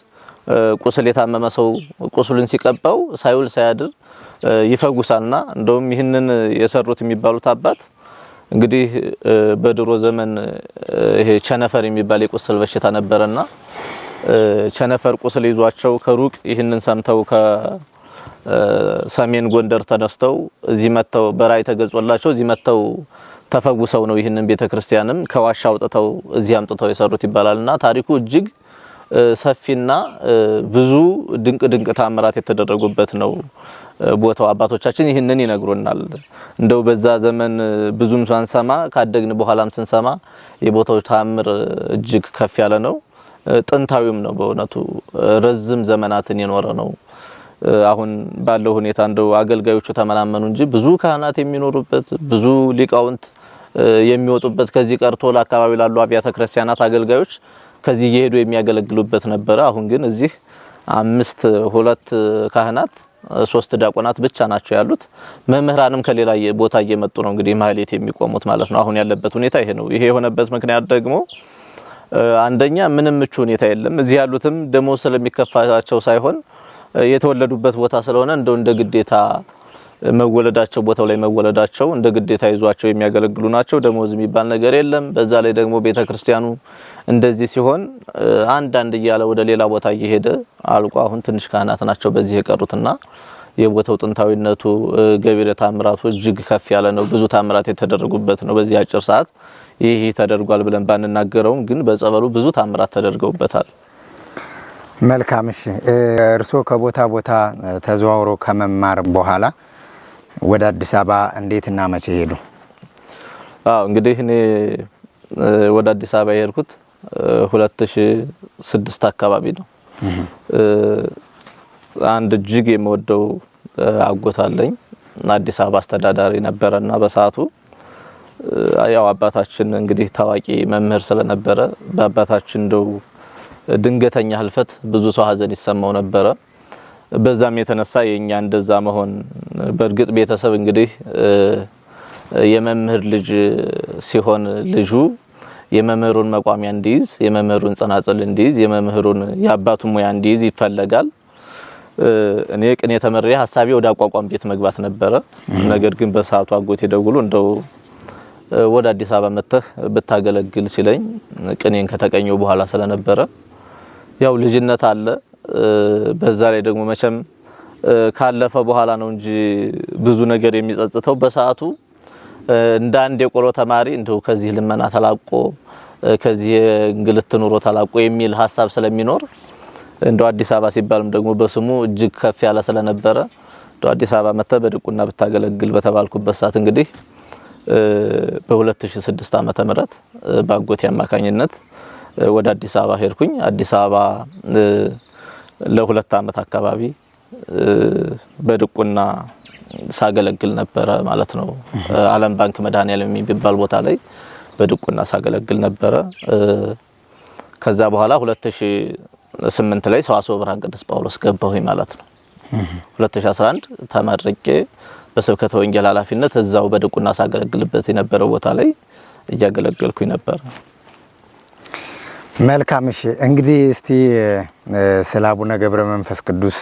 ቁስል የታመመ ሰው ቁስሉን ሲቀባው ሳይውል ሳያድር ይፈጉሳልና እንደውም ይህንን የሰሩት የሚባሉት አባት እንግዲህ በድሮ ዘመን ይሄ ቸነፈር የሚባል የቁስል በሽታ ነበርና ቸነፈር ቁስል ይዟቸው ከሩቅ ይህንን ሰምተው ከሰሜን ጎንደር ተነስተው እዚህ መተው በራይ ተገጾላቸው እዚህ መተው ተፈጉሰው ነው ይህንን ቤተክርስቲያንም ከዋሻ አውጥተው እዚህ አምጥተው የሰሩት ይባላልና ታሪኩ እጅግ ሰፊና ብዙ ድንቅ ታምራት የተደረጉበት ነው ቦታው። አባቶቻችን ይህንን ይነግሩናል። እንደው በዛ ዘመን ብዙም ሳንሰማ ካደግን በኋላም ስንሰማ የቦታው ታምር እጅግ ከፍ ያለ ነው። ጥንታዊም ነው። በእውነቱ ረዝም ዘመናትን የኖረ ነው። አሁን ባለው ሁኔታ እንደው አገልጋዮቹ ተመናመኑ እንጂ ብዙ ካህናት የሚኖሩበት ብዙ ሊቃውንት የሚወጡበት ከዚህ ቀርቶ ለአካባቢ ላሉ አብያተ ክርስቲያናት አገልጋዮች ከዚህ እየሄዱ የሚያገለግሉበት ነበረ። አሁን ግን እዚህ 2 ካህናት 3 ዲያቆናት ብቻ ናቸው ያሉት። መምህራንም ከሌላ ቦታ እየመጡ ነው እንግዲህ ማህሌት የሚቆሙት ማለት ነው። አሁን ያለበት ሁኔታ ይሄ ነው። ይሄ የሆነበት ምክንያት ደግሞ አንደኛ ምንም ምቹ ሁኔታ የለም። እዚህ ያሉትም ደሞዝ ስለሚከፋቸው ሳይሆን የተወለዱበት ቦታ ስለሆነ እንደው እንደ ግዴታ መወለዳቸው ቦታው ላይ መወለዳቸው እንደ ግዴታ ይዟቸው የሚያገለግሉ ናቸው። ደሞዝ የሚባል ነገር የለም። በዛ ላይ ደግሞ ቤተክርስቲያኑ እንደዚህ ሲሆን አንዳንድ እያለ ወደ ሌላ ቦታ እየሄደ አልቆ አሁን ትንሽ ካህናት ናቸው በዚህ የቀሩትና የቦታው ጥንታዊነቱ ገቢረ ታምራቱ እጅግ ከፍ ያለ ነው። ብዙ ታምራት የተደረጉበት ነው። በዚህ አጭር ሰዓት ይሄ ተደርጓል ብለን ባንናገረውም ግን በጸበሉ ብዙ ታምራት ተደርገውበታል። መልካም። እሺ እርሶ ከቦታ ቦታ ተዘዋውሮ ከመማር በኋላ ወደ አዲስ አበባ እንዴትና መቼ ሄዱ? እንግዲህ እኔ ወደ አዲስ አበባ የሄድኩት 2006 አካባቢ ነው። አንድ እጅግ የምወደው አጎት አለኝ አዲስ አበባ አስተዳዳሪ ነበረና በሰዓቱ ያው አባታችን እንግዲህ ታዋቂ መምህር ስለነበረ በአባታችን እንደው ድንገተኛ ህልፈት ብዙ ሰው ሀዘን ይሰማው ነበረ። በዛም የተነሳ የኛ እንደዛ መሆን በእርግጥ ቤተሰብ እንግዲህ የመምህር ልጅ ሲሆን ልጁ የመምህሩን መቋሚያ እንዲይዝ፣ የመምህሩን ጸናጽል እንዲይዝ፣ የመምህሩን የአባቱን ሙያ እንዲይዝ ይፈለጋል። እኔ ቅኔ ተመሬ ሐሳቤ ወደ አቋቋም ቤት መግባት ነበረ። ነገር ግን በሰዓቱ አጎቴ ደውሎ እንደው ወደ አዲስ አበባ መጥተህ ብታገለግል ሲለኝ ቅኔን ከተቀኘው በኋላ ስለነበረ ያው ልጅነት አለ። በዛ ላይ ደግሞ መቼም ካለፈ በኋላ ነው እንጂ ብዙ ነገር የሚጸጽተው በሰዓቱ እንደ አንድ የቆሎ ተማሪ እንደው ከዚህ ልመና ተላቆ ከዚህ እንግልት ኑሮ ተላቆ የሚል ሐሳብ ስለሚኖር እንደው አዲስ አበባ ሲባልም ደግሞ በስሙ እጅግ ከፍ ያለ ስለነበረ እንደው አዲስ አበባ መጥተህ በድቁና ብታገለግል በተባልኩበት ሰዓት እንግዲህ በ2006 ዓመተ ምህረት ባጎቴ አማካኝነት ወደ አዲስ አበባ ሄድኩኝ። አዲስ አበባ ለ2 ዓመት አካባቢ በድቁና ሳገለግል ነበረ ማለት ነው። ዓለም ባንክ መድኃኔዓለም የሚባል ቦታ ላይ በድቁና ሳገለግል ነበረ። ከዛ በኋላ 2008 ላይ ሰዋስወ ብርሃን ቅዱስ ጳውሎስ ገባሁኝ ማለት ነው። 2011 ተመርቄ በስብከተ ወንጌል ኃላፊነት እዛው በድቁና ሳገለግልበት የነበረው ቦታ ላይ እያገለገልኩኝ ነበር። መልካም። እሺ እንግዲህ እስቲ ስለ አቡነ ገብረ መንፈስ ቅዱስ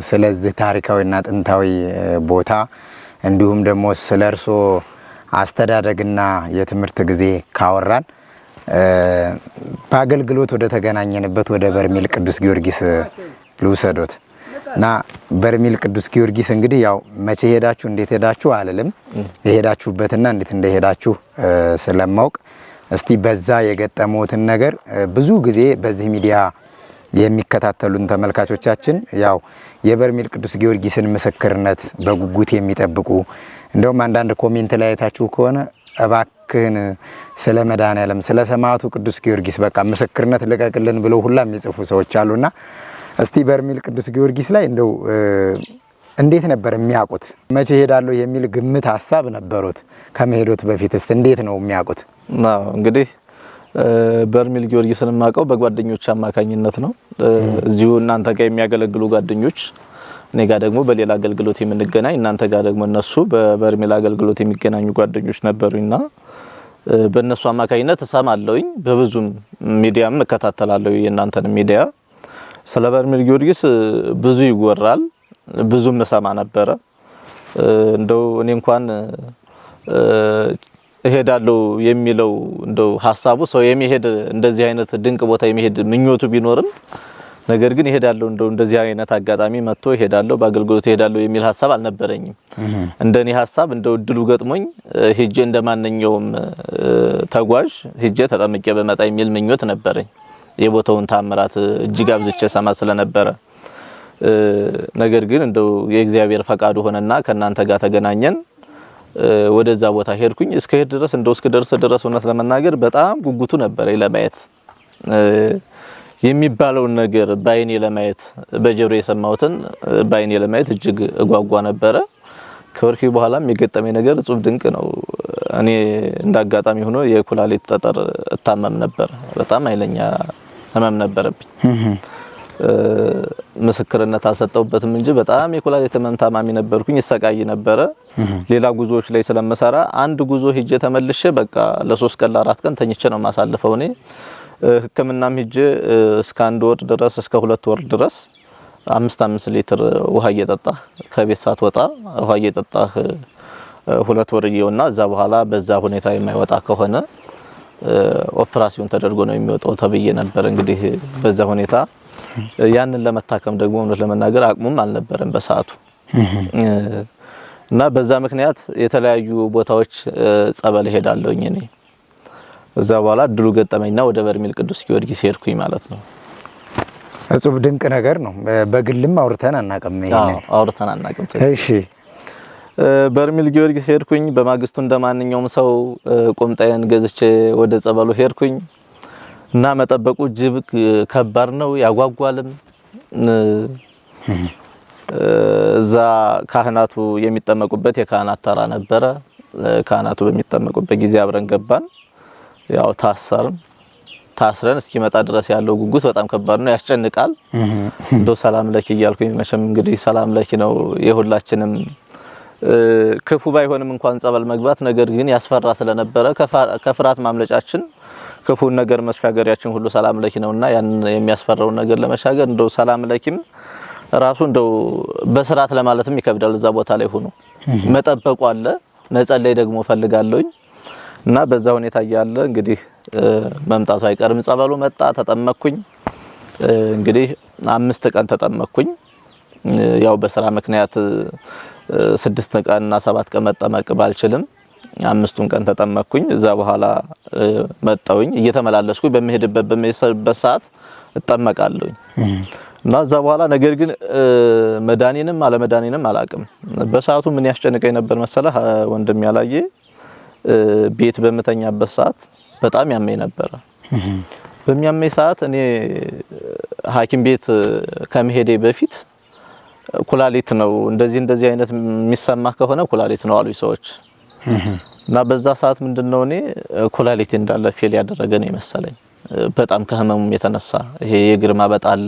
ስለዚህ ታሪካዊና ጥንታዊ ቦታ እንዲሁም ደግሞ ስለ እርሶ አስተዳደግና የትምህርት ጊዜ ካወራን በአገልግሎት ወደ ተገናኘንበት ወደ በርሜል ቅዱስ ጊዮርጊስ ልውሰዶት እና በርሜል ቅዱስ ጊዮርጊስ እንግዲህ ያው መቼ ሄዳችሁ እንዴት ሄዳችሁ አልልም፣ የሄዳችሁበትና እንዴት እንደሄዳችሁ ስለማውቅ እስቲ በዛ የገጠሙትን ነገር ብዙ ጊዜ በዚህ ሚዲያ የሚከታተሉን ተመልካቾቻችን ያው የበርሜል ቅዱስ ጊዮርጊስን ምስክርነት በጉጉት የሚጠብቁ እንደውም አንዳንድ ኮሜንት ላይ አይታችሁ ከሆነ እባክህን ስለ መድኃኔዓለም ስለ ሰማዕቱ ቅዱስ ጊዮርጊስ በቃ ምስክርነት ልቀቅልን ብለው ሁላ የሚጽፉ ሰዎች አሉና እስቲ በርሜል ቅዱስ ጊዮርጊስ ላይ እንደው እንዴት ነበር የሚያውቁት? መቼ ሄዳለሁ የሚል ግምት ሐሳብ ነበሩት? ከመሄዶት በፊትስ እንዴት ነው የሚያውቁት? እንግዲህ በርሜል ጊዮርጊስን የማውቀው በጓደኞች አማካኝነት ነው። እዚሁ እናንተ ጋር የሚያገለግሉ ጓደኞች እኔ ጋር ደግሞ በሌላ አገልግሎት የምንገናኝ እናንተ ጋር ደግሞ እነሱ በበርሜል አገልግሎት የሚገናኙ ጓደኞች ነበሩና በእነሱ አማካኝነት እሰማለሁኝ። በብዙም ሚዲያም እከታተላለሁ የእናንተን ሚዲያ። ስለ በርሜል ጊዮርጊስ ብዙ ይወራል፣ ብዙም እሰማ ነበረ። እንደው እኔ እንኳን እሄዳለሁ የሚለው እንደው ሐሳቡ ሰው የሚሄድ እንደዚህ አይነት ድንቅ ቦታ የሚሄድ ምኞቱ ቢኖርም ነገር ግን እሄዳለሁ እንደዚህ አይነት አጋጣሚ መጥቶ እሄዳለሁ በአገልግሎት እሄዳለሁ የሚል ሐሳብ አልነበረኝም። እንደኔ ሐሳብ እንደው እድሉ ገጥሞኝ ሄጄ እንደማንኛውም ተጓዥ ሄጄ ተጠምቄ በመጣ የሚል ምኞት ነበረኝ። የቦታውን ታምራት እጅግ አብዝቼ ሰማ ስለነበረ ነገር ግን እንደው የእግዚአብሔር ፈቃዱ ሆነና ከናንተ ጋር ተገናኘን። ወደዛ ቦታ ሄድኩኝ። እስከ ሄድ ድረስ እንደው እስከ ደርስ ድረስ እውነት ለመናገር በጣም ጉጉቱ ነበር ለማየት የሚባለውን ነገር ባይኔ ለማየት በጆሮ የሰማሁትን ባይኔ ለማየት እጅግ እጓጓ ነበረ። ከወርፊ በኋላም የገጠመኝ ነገር እጹብ ድንቅ ነው። እኔ እንዳጋጣሚ ሆኖ የኩላሊት ጠጠር እታመም ነበር። በጣም ኃይለኛ ህመም ነበረብኝ። ምስክርነት አልሰጠውበትም እንጂ በጣም የኩላሊት ህመም ታማሚ ነበርኩኝ። ይሰቃይ ነበረ። ሌላ ጉዞዎች ላይ ስለምሰራ አንድ ጉዞ ሄጄ ተመልሼ በቃ ለ3 ቀን ለ4 ቀን ተኝቼ ነው ማሳልፈው። እኔ ህክምናም ሄጄ እስከ 1 ወር ድረስ እስከ 2 ወር ድረስ 5 ሊትር ውሃ እየጠጣህ ከቤት ሳትወጣ ውሃ እየጠጣህ 2 ወር እየውና እዛ በኋላ በዛ ሁኔታ የማይወጣ ከሆነ ኦፕራሲዮን ተደርጎ ነው የሚወጣው ተብዬ ነበር። እንግዲህ በዛ ሁኔታ ያንን ለመታከም ደግሞ እውነት ለመናገር አቅሙም አልነበረም በሰዓቱ እና በዛ ምክንያት የተለያዩ ቦታዎች ጸበል ሄዳለሁኝ። እኔ እዛ በኋላ ድሉ ገጠመኝና ወደ በርሜል ቅዱስ ጊዮርጊስ ሄድኩኝ ማለት ነው። እጹብ ድንቅ ነገር ነው። በግልም አውርተን አናውቅም። ይሄን አውርተን አናውቅም። እሺ በርሜል ጊዮርጊስ ሄድኩኝ። በማግስቱ እንደማንኛውም ሰው ቁምጣዬን ገዝቼ ወደ ጸበሉ ሄድኩኝ እና መጠበቁ እጅግ ከባድ ነው፣ ያጓጓልም። እዛ ካህናቱ የሚጠመቁበት የካህናት ተራ ነበረ። ካህናቱ በሚጠመቁበት ጊዜ አብረን ገባን። ያው ታስረን እስኪመጣ ድረስ ያለው ጉጉት በጣም ከባድ ነው፣ ያስጨንቃል። እንደው ሰላም ለኪ እያልኩኝ መቼም እንግዲህ ሰላም ለኪ ነው የሁላችንም ክፉ ባይሆንም እንኳን ጸበል መግባት ነገር ግን ያስፈራ ስለነበረ ከፍርሃት ማምለጫችን ክፉን ነገር መሻገሪያችን ሁሉ ሰላም ለኪ ነውና ያን የሚያስፈራውን ነገር ለመሻገር እንደው ሰላም ለኪም ራሱ እንደው በስርዓት ለማለትም ይከብዳል። እዛ ቦታ ላይ ሆኖ መጠበቁ አለ፣ መጸለይ ደግሞ ፈልጋለሁኝ እና በዛ ሁኔታ ያለ እንግዲህ መምጣቱ አይቀርም። ጸበሉ መጣ፣ ተጠመቅኩኝ። እንግዲህ 5 ቀን ተጠመቅኩኝ። ያው በስራ ምክንያት 6 ቀንና 7 ቀን መጠመቅ ባልችልም 5ቱን ቀን ተጠመቅኩኝ። እዛ በኋላ መጣውኝ እየተመላለስኩኝ በመሄድበት ሰዓት እጠመቃለሁኝ እና እዛ በኋላ ነገር ግን መዳኒንም አለመዳኒንም አላቅም። በሰዓቱ ምን ያስጨንቀኝ ነበር መሰለህ ወንድም ያላየ ቤት በመተኛበት ሰዓት በጣም ያመኝ ነበር። በሚያመኝ ሰዓት እኔ ሐኪም ቤት ከመሄዴ በፊት ኩላሊት ነው እንደዚህ አይነት የሚሰማ ከሆነ ኩላሊት ነው አሉኝ ሰዎች። እና በዛ ሰዓት ምንድነው እኔ ኩላሊት እንዳለ ፌል ያደረገ ነው መሰለኝ። በጣም ከህመሙም የተነሳ ይሄ የእግር ማበጥ አለ፣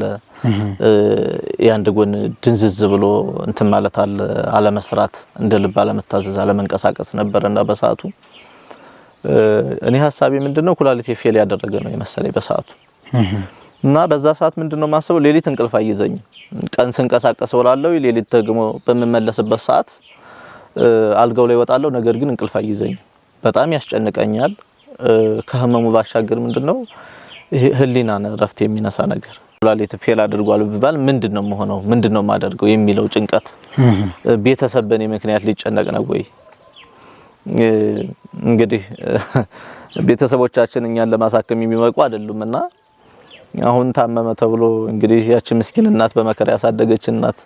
የአንድ ጎን ድንዝዝ ብሎ እንትን ማለት አለ፣ አለመስራት፣ እንደ ልብ አለመታዘዝ፣ አለመንቀሳቀስ ነበርና በሰዓቱ እኔ ሐሳቤ ምንድነው ኩላሊት ፌል ያደረገ ነው መሰለኝ በሰዓቱ። እና በዛ ሰዓት ምንድነው ማሰበው ሌሊት እንቅልፍ አይዘኝ፣ ቀን ስንቀሳቀስ ወላለሁ፣ ሌሊት ደግሞ በመመለስበት ሰዓት አልጋው ላይ ወጣለሁ፣ ነገር ግን እንቅልፍ አይዘኝ፣ በጣም ያስጨንቀኛል። ከህመሙ ባሻገር ምንድነው ህሊናን ረፍት የሚነሳ ነገር ኩላሊት ፌል አድርጓል ቢባል ምንድነው መሆነው ምንድነው ማደርገው የሚለው ጭንቀት፣ ቤተሰብ በኔ ምክንያት ሊጨነቅ ነው ወይ? እንግዲህ ቤተሰቦቻችን እኛን ለማሳከም የሚመቁ አይደሉምና አሁን ታመመ ተብሎ እንግዲህ ያቺ ምስኪን እናት በመከራ ያሳደገች እናት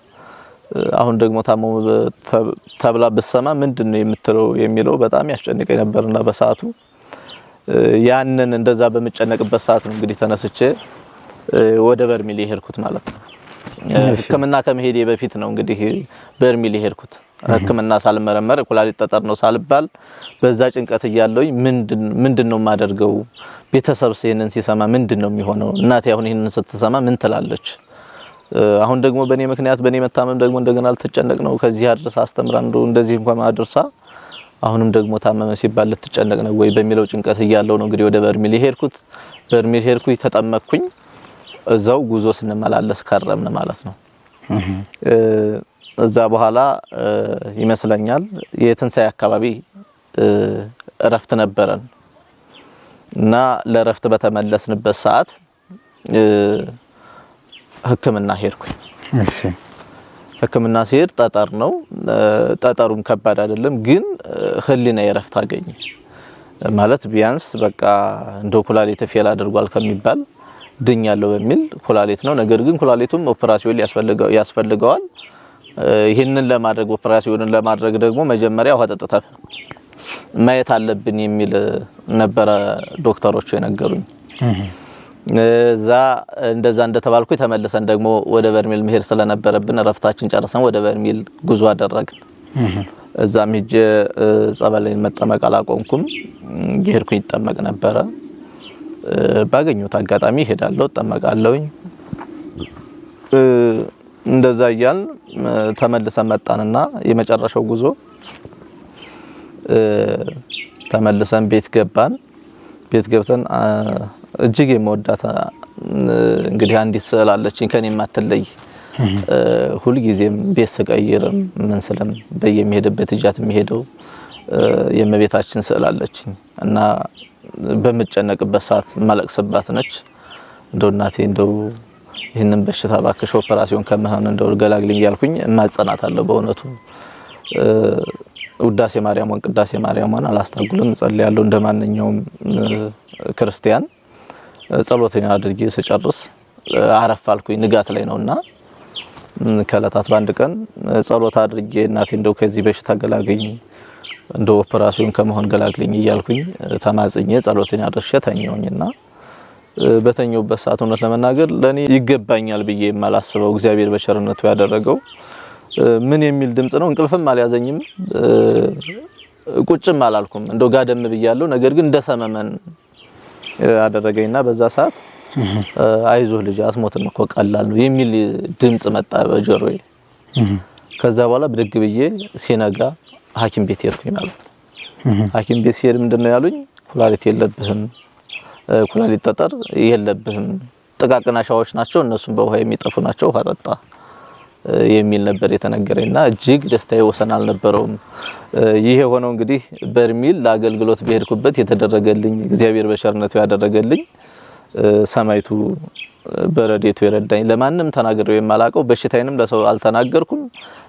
አሁን ደግሞ ታመሙ ተብላ ብትሰማ ምንድነው የምትለው የሚለው በጣም ያስጨንቀኝ ነበርና በሰዓቱ ያንን እንደዛ በመጨነቅበት ሰዓት ነው እንግዲህ ተነስቼ ወደ በርሜል የሄድኩት ማለት ነው። ህክምና ከመሄዴ በፊት ነው እንግዲህ በርሜል የሄድኩት። ህክምና ሳልመረመር ኩላሊት ጠጠር ነው ሳልባል በዛ ጭንቀት እያለሁኝ ምንድነው ማደርገው? ቤተሰብ ይሄንን ሲሰማ ምንድነው የሚሆነው? እናቴ አሁን ይሄንን ስትሰማ ምን ትላለች? አሁን ደግሞ በኔ ምክንያት በኔ መታመም ደግሞ እንደገና ልትጨነቅ ነው። ከዚህ አድርሳ አስተምራ እንደዚህ እንኳን አድርሳ አሁንም ደግሞ ታመመ ሲባል ልትጨነቅ ነው ወይ በሚለው ጭንቀት እያለሁ ነው እንግዲህ ወደ በርሜል የሄድኩት። በርሜል ሄድኩኝ፣ ተጠመቅኩኝ። እዛው ጉዞ ስንመላለስ ከረምን ማለት ነው። እዛ በኋላ ይመስለኛል የትንሳኤ አካባቢ እረፍት ነበረን እና ለእረፍት በተመለስንበት ሰዓት ህክምና ሄድኩኝ። እሺ ህክምና ሲሄድ ጠጠር ነው። ጠጠሩም ከባድ አይደለም፣ ግን ህሊና የእረፍት አገኘ ማለት ቢያንስ በቃ እንደው ኩላሊት ፌል አድርጓል ከሚባል ድኛለሁ በሚል ኩላሊት ነው። ነገር ግን ኩላሊቱም ኦፕራሲዮን ያስፈልገዋል። ይሄንን ለማድረግ ኦፕራሲዮንን ለማድረግ ደግሞ መጀመሪያ ውሃ ጠጥተን ማየት አለብን የሚል ነበረ ዶክተሮቹ የነገሩኝ። እንደዛ እንደተባልኩ ተመልሰን ደግሞ ወደ በርሜል መሄድ ስለነበረብን ረፍታችን ጨርሰን ወደ በርሜል ጉዞ አደረግን። እዛም ሄጄ ጸበልን መጠመቅ አላቆምኩም። ይሄድኩኝ ይጠመቅ ነበረ። ባገኘሁት አጋጣሚ ሄዳለሁ፣ እጠመቃለሁኝ። እንደዛ እያልን ተመልሰን መጣንና የመጨረሻው ጉዞ ተመልሰን ቤት ገባን። ቤት ገብተን እጅግ የምወዳት እንግዲህ አንዲት ስዕል አለችኝ ከኔ የማትለይ ሁሉ ጊዜም ቤት ስቀይርም ምን ስለም በየሚሄድበት እጃት የሚሄደው የእመቤታችን ስዕል አለችኝ እና በመጨነቅበት ሰዓት ማለቅስባት ነች። እንደው እናቴ እንደው ይሄንን በሽታ ባክሽ ኦፕራሲዮን ከመሆን እንደው ገላግልኝ ያልኩኝ ማጸናታለሁ። በእውነቱ ውዳሴ ማርያምን ቅዳሴ ማርያምን አላስታጉልም፣ ጸልያለሁ እንደማንኛውም ክርስቲያን። ጸሎቴን አድርጌ ስጨርስ አረፍ አልኩኝ። ንጋት ላይ ነውና ከለታት በአንድ ቀን ጸሎት አድርጌ እናቴ እንደው ከዚህ በሽታ ገላግኝ እንደው ኦፕራሲዮን ከመሆን ገላግልኝ እያልኩኝ ተማጽኜ ጸሎቴን አድርሼ ተኛውኝና በተኛውበት ሰዓት እውነት ለመናገር ለኔ ይገባኛል ብዬ የማላስበው እግዚአብሔር በቸርነቱ ያደረገው ምን የሚል ድምጽ ነው። እንቅልፍም አልያዘኝም፣ ቁጭም አላልኩም፣ እንደው ጋደም ብያለሁ። ነገር ግን እንደሰመመን አደረገኝና በዛ ሰዓት አይዞህ ልጅ አትሞትም እኮ ቀላል ነው የሚል ድምጽ መጣ በጆሮዬ። ከዛ በኋላ ብድግ ብዬ ሲነጋ ሐኪም ቤት ሄድኩኝ ማለት ነው። ሐኪም ቤት ሲሄድ ምንድነው ያሉኝ? ኩላሊት የለብህም፣ ኩላሊት ጠጠር የለብህም፣ ጥቃቅን አሻዎች ናቸው፣ እነሱም በውሃ የሚጠፉ ናቸው፣ ውሃ ጠጣ የሚል ነበር የተነገረኝና እጅግ ደስታዬ ወሰን አልነበረውም። ይሄ ሆነው እንግዲህ በርሜል ለአገልግሎት በሄድኩበት የተደረገልኝ እግዚአብሔር በቸርነቱ ያደረገልኝ ሰማይቱ በረዴቱ የረዳኝ ለማንም ተናግሬው የማላቀው በሽታዬንም ለሰው አልተናገርኩም፣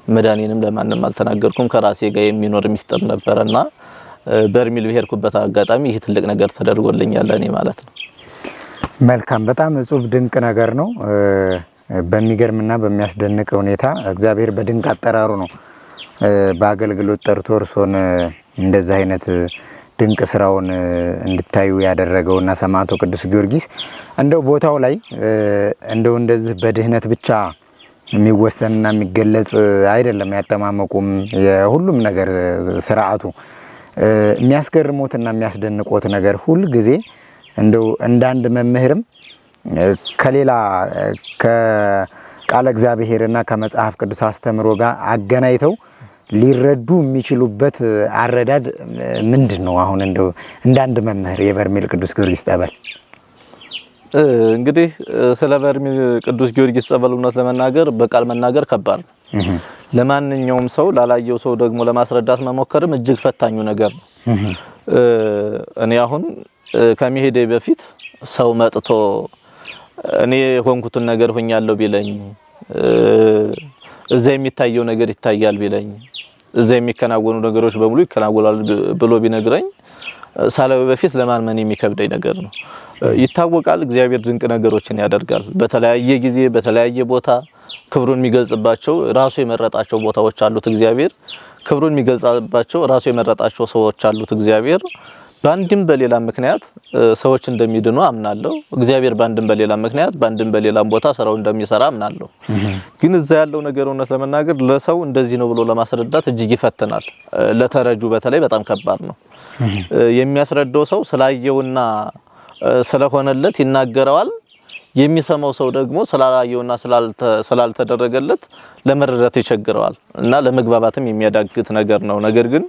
መዳኔንም ለማንም አልተናገርኩም። ከራሴ ጋር የሚኖር ሚስጥር ነበርና በርሜል በሄድኩበት አጋጣሚ ይሄ ትልቅ ነገር ተደርጎልኛል ለኔ ማለት ነው። መልካም፣ በጣም እጹብ ድንቅ ነገር ነው። በሚገርምና በሚያስደንቅ ሁኔታ እግዚአብሔር በድንቅ አጠራሩ ነው በአገልግሎት ጠርቶ እርሶን እንደዚህ አይነት ድንቅ ስራውን እንድታዩ ያደረገውና ሰማዕቱ ቅዱስ ጊዮርጊስ እንደው ቦታው ላይ እንደው እንደዚህ በድህነት ብቻ የሚወሰንና የሚገለጽ አይደለም። ያጠማመቁም የሁሉም ነገር ስርዓቱ የሚያስገርሞትና የሚያስደንቆት ነገር ሁሉ ጊዜ እንደው እንዳንድ መምህርም ከሌላ ከቃለ እግዚአብሔርና ከመጽሐፍ ቅዱስ አስተምሮ ጋር አገናኝተው ሊረዱ የሚችሉበት አረዳድ ምንድነው? አሁን እንደው እንዳንድ መምህር የበርሜል ቅዱስ ጊዮርጊስ ጸበል እንግዲህ ስለ በርሜል ቅዱስ ጊዮርጊስ ጸበል እውነት ለመናገር በቃል መናገር ከባድ ነው። ለማንኛውም ሰው ላላየው ሰው ደግሞ ለማስረዳት መሞከርም እጅግ ፈታኙ ነገር ነው። እኔ አሁን ከመሄዴ በፊት ሰው መጥቶ እኔ ሆንኩትን ነገር ሆኛለሁ ቢለኝ፣ እዛ የሚታየው ነገር ይታያል ቢለኝ፣ እዛ የሚከናወኑ ነገሮች በሙሉ ይከናወናሉ ብሎ ቢነግረኝ ሳላው በፊት ለማመን የሚከብደኝ ነገር ነው። ይታወቃል፣ እግዚአብሔር ድንቅ ነገሮችን ያደርጋል። በተለያየ ጊዜ በተለያየ ቦታ ክብሩን የሚገልጽባቸው ራሱ የመረጣቸው ቦታዎች አሉት። እግዚአብሔር ክብሩን የሚገልጽባቸው ራሱ የመረጣቸው ሰዎች አሉት። እግዚአብሔር በአንድም በሌላ ምክንያት ሰዎች እንደሚድኑ አምናለሁ። እግዚአብሔር በአንድም በሌላ ምክንያት በአንድም በሌላም ቦታ ስራው እንደሚሰራ አምናለሁ። ግን እዛ ያለው ነገር እውነት ለመናገር ለሰው እንደዚህ ነው ብሎ ለማስረዳት እጅግ ይፈትናል። ለተረጁ በተለይ በጣም ከባድ ነው። የሚያስረዳው ሰው ስላየውና ስለሆነለት ይናገረዋል። የሚሰማው ሰው ደግሞ ስላላየውና ስላልተደረገለት ለመረዳት ይቸግረዋል እና ለመግባባትም የሚያዳግት ነገር ነው። ነገር ግን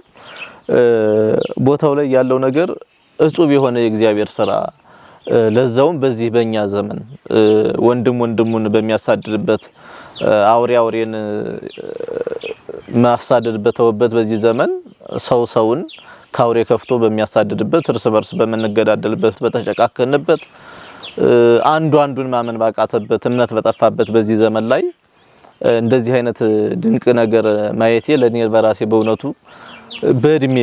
ቦታው ላይ ያለው ነገር እጹብ የሆነ የእግዚአብሔር ስራ ለዛውም በዚህ በእኛ ዘመን ወንድሙን በሚያሳድድበት አውሬን ማሳደድ በተወበት በዚህ ዘመን ሰውን ካውሬ ከፍቶ በሚያሳድድበት እርስ በርስ በመነገዳደልበት በተጨቃከነበት አንዱን ማመን ባቃተበት እምነት በጠፋበት በዚህ ዘመን ላይ እንደዚህ አይነት ድንቅ ነገር ማየቴ ለኔ በራሴ በእውነቱ በእድሜ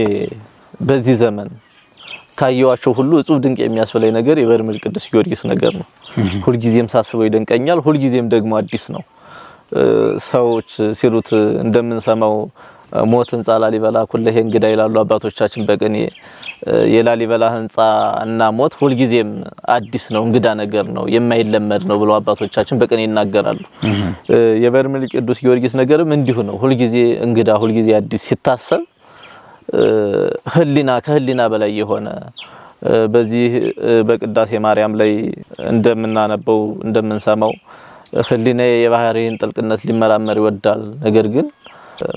በዚህ ዘመን ካየዋቸው ሁሉ እጹብ ድንቅ የሚያስፈልይ ነገር የበርሜል ቅዱስ ጊዮርጊስ ነገር ነው። ሁልጊዜም ሳስበው ይደንቀኛል። ሁልጊዜም ደግሞ አዲስ ነው። ሰዎች ሲሉት እንደምንሰማው ሞት ህንጻ ላሊበላ ኩለሄ እንግዳ ይላሉ አባቶቻችን በቅኔ። የላሊበላ ህንጻ እና ሞት ሁልጊዜም አዲስ ነው፣ እንግዳ ነገር ነው፣ የማይለመድ ነው ብለው አባቶቻችን በቅኔ ይናገራሉ። የበርሜል ቅዱስ ጊዮርጊስ ነገርም እንዲሁ ነው። ሁልጊዜ እንግዳ፣ ሁልጊዜ አዲስ ሲታሰብ ከህሊና በላይ የሆነ በዚህ በቅዳሴ ማርያም ላይ እንደምናነበው እንደምንሰማው ህሊና የባህሪን ጥልቅነት ሊመራመር ይወዳል፣ ነገር ግን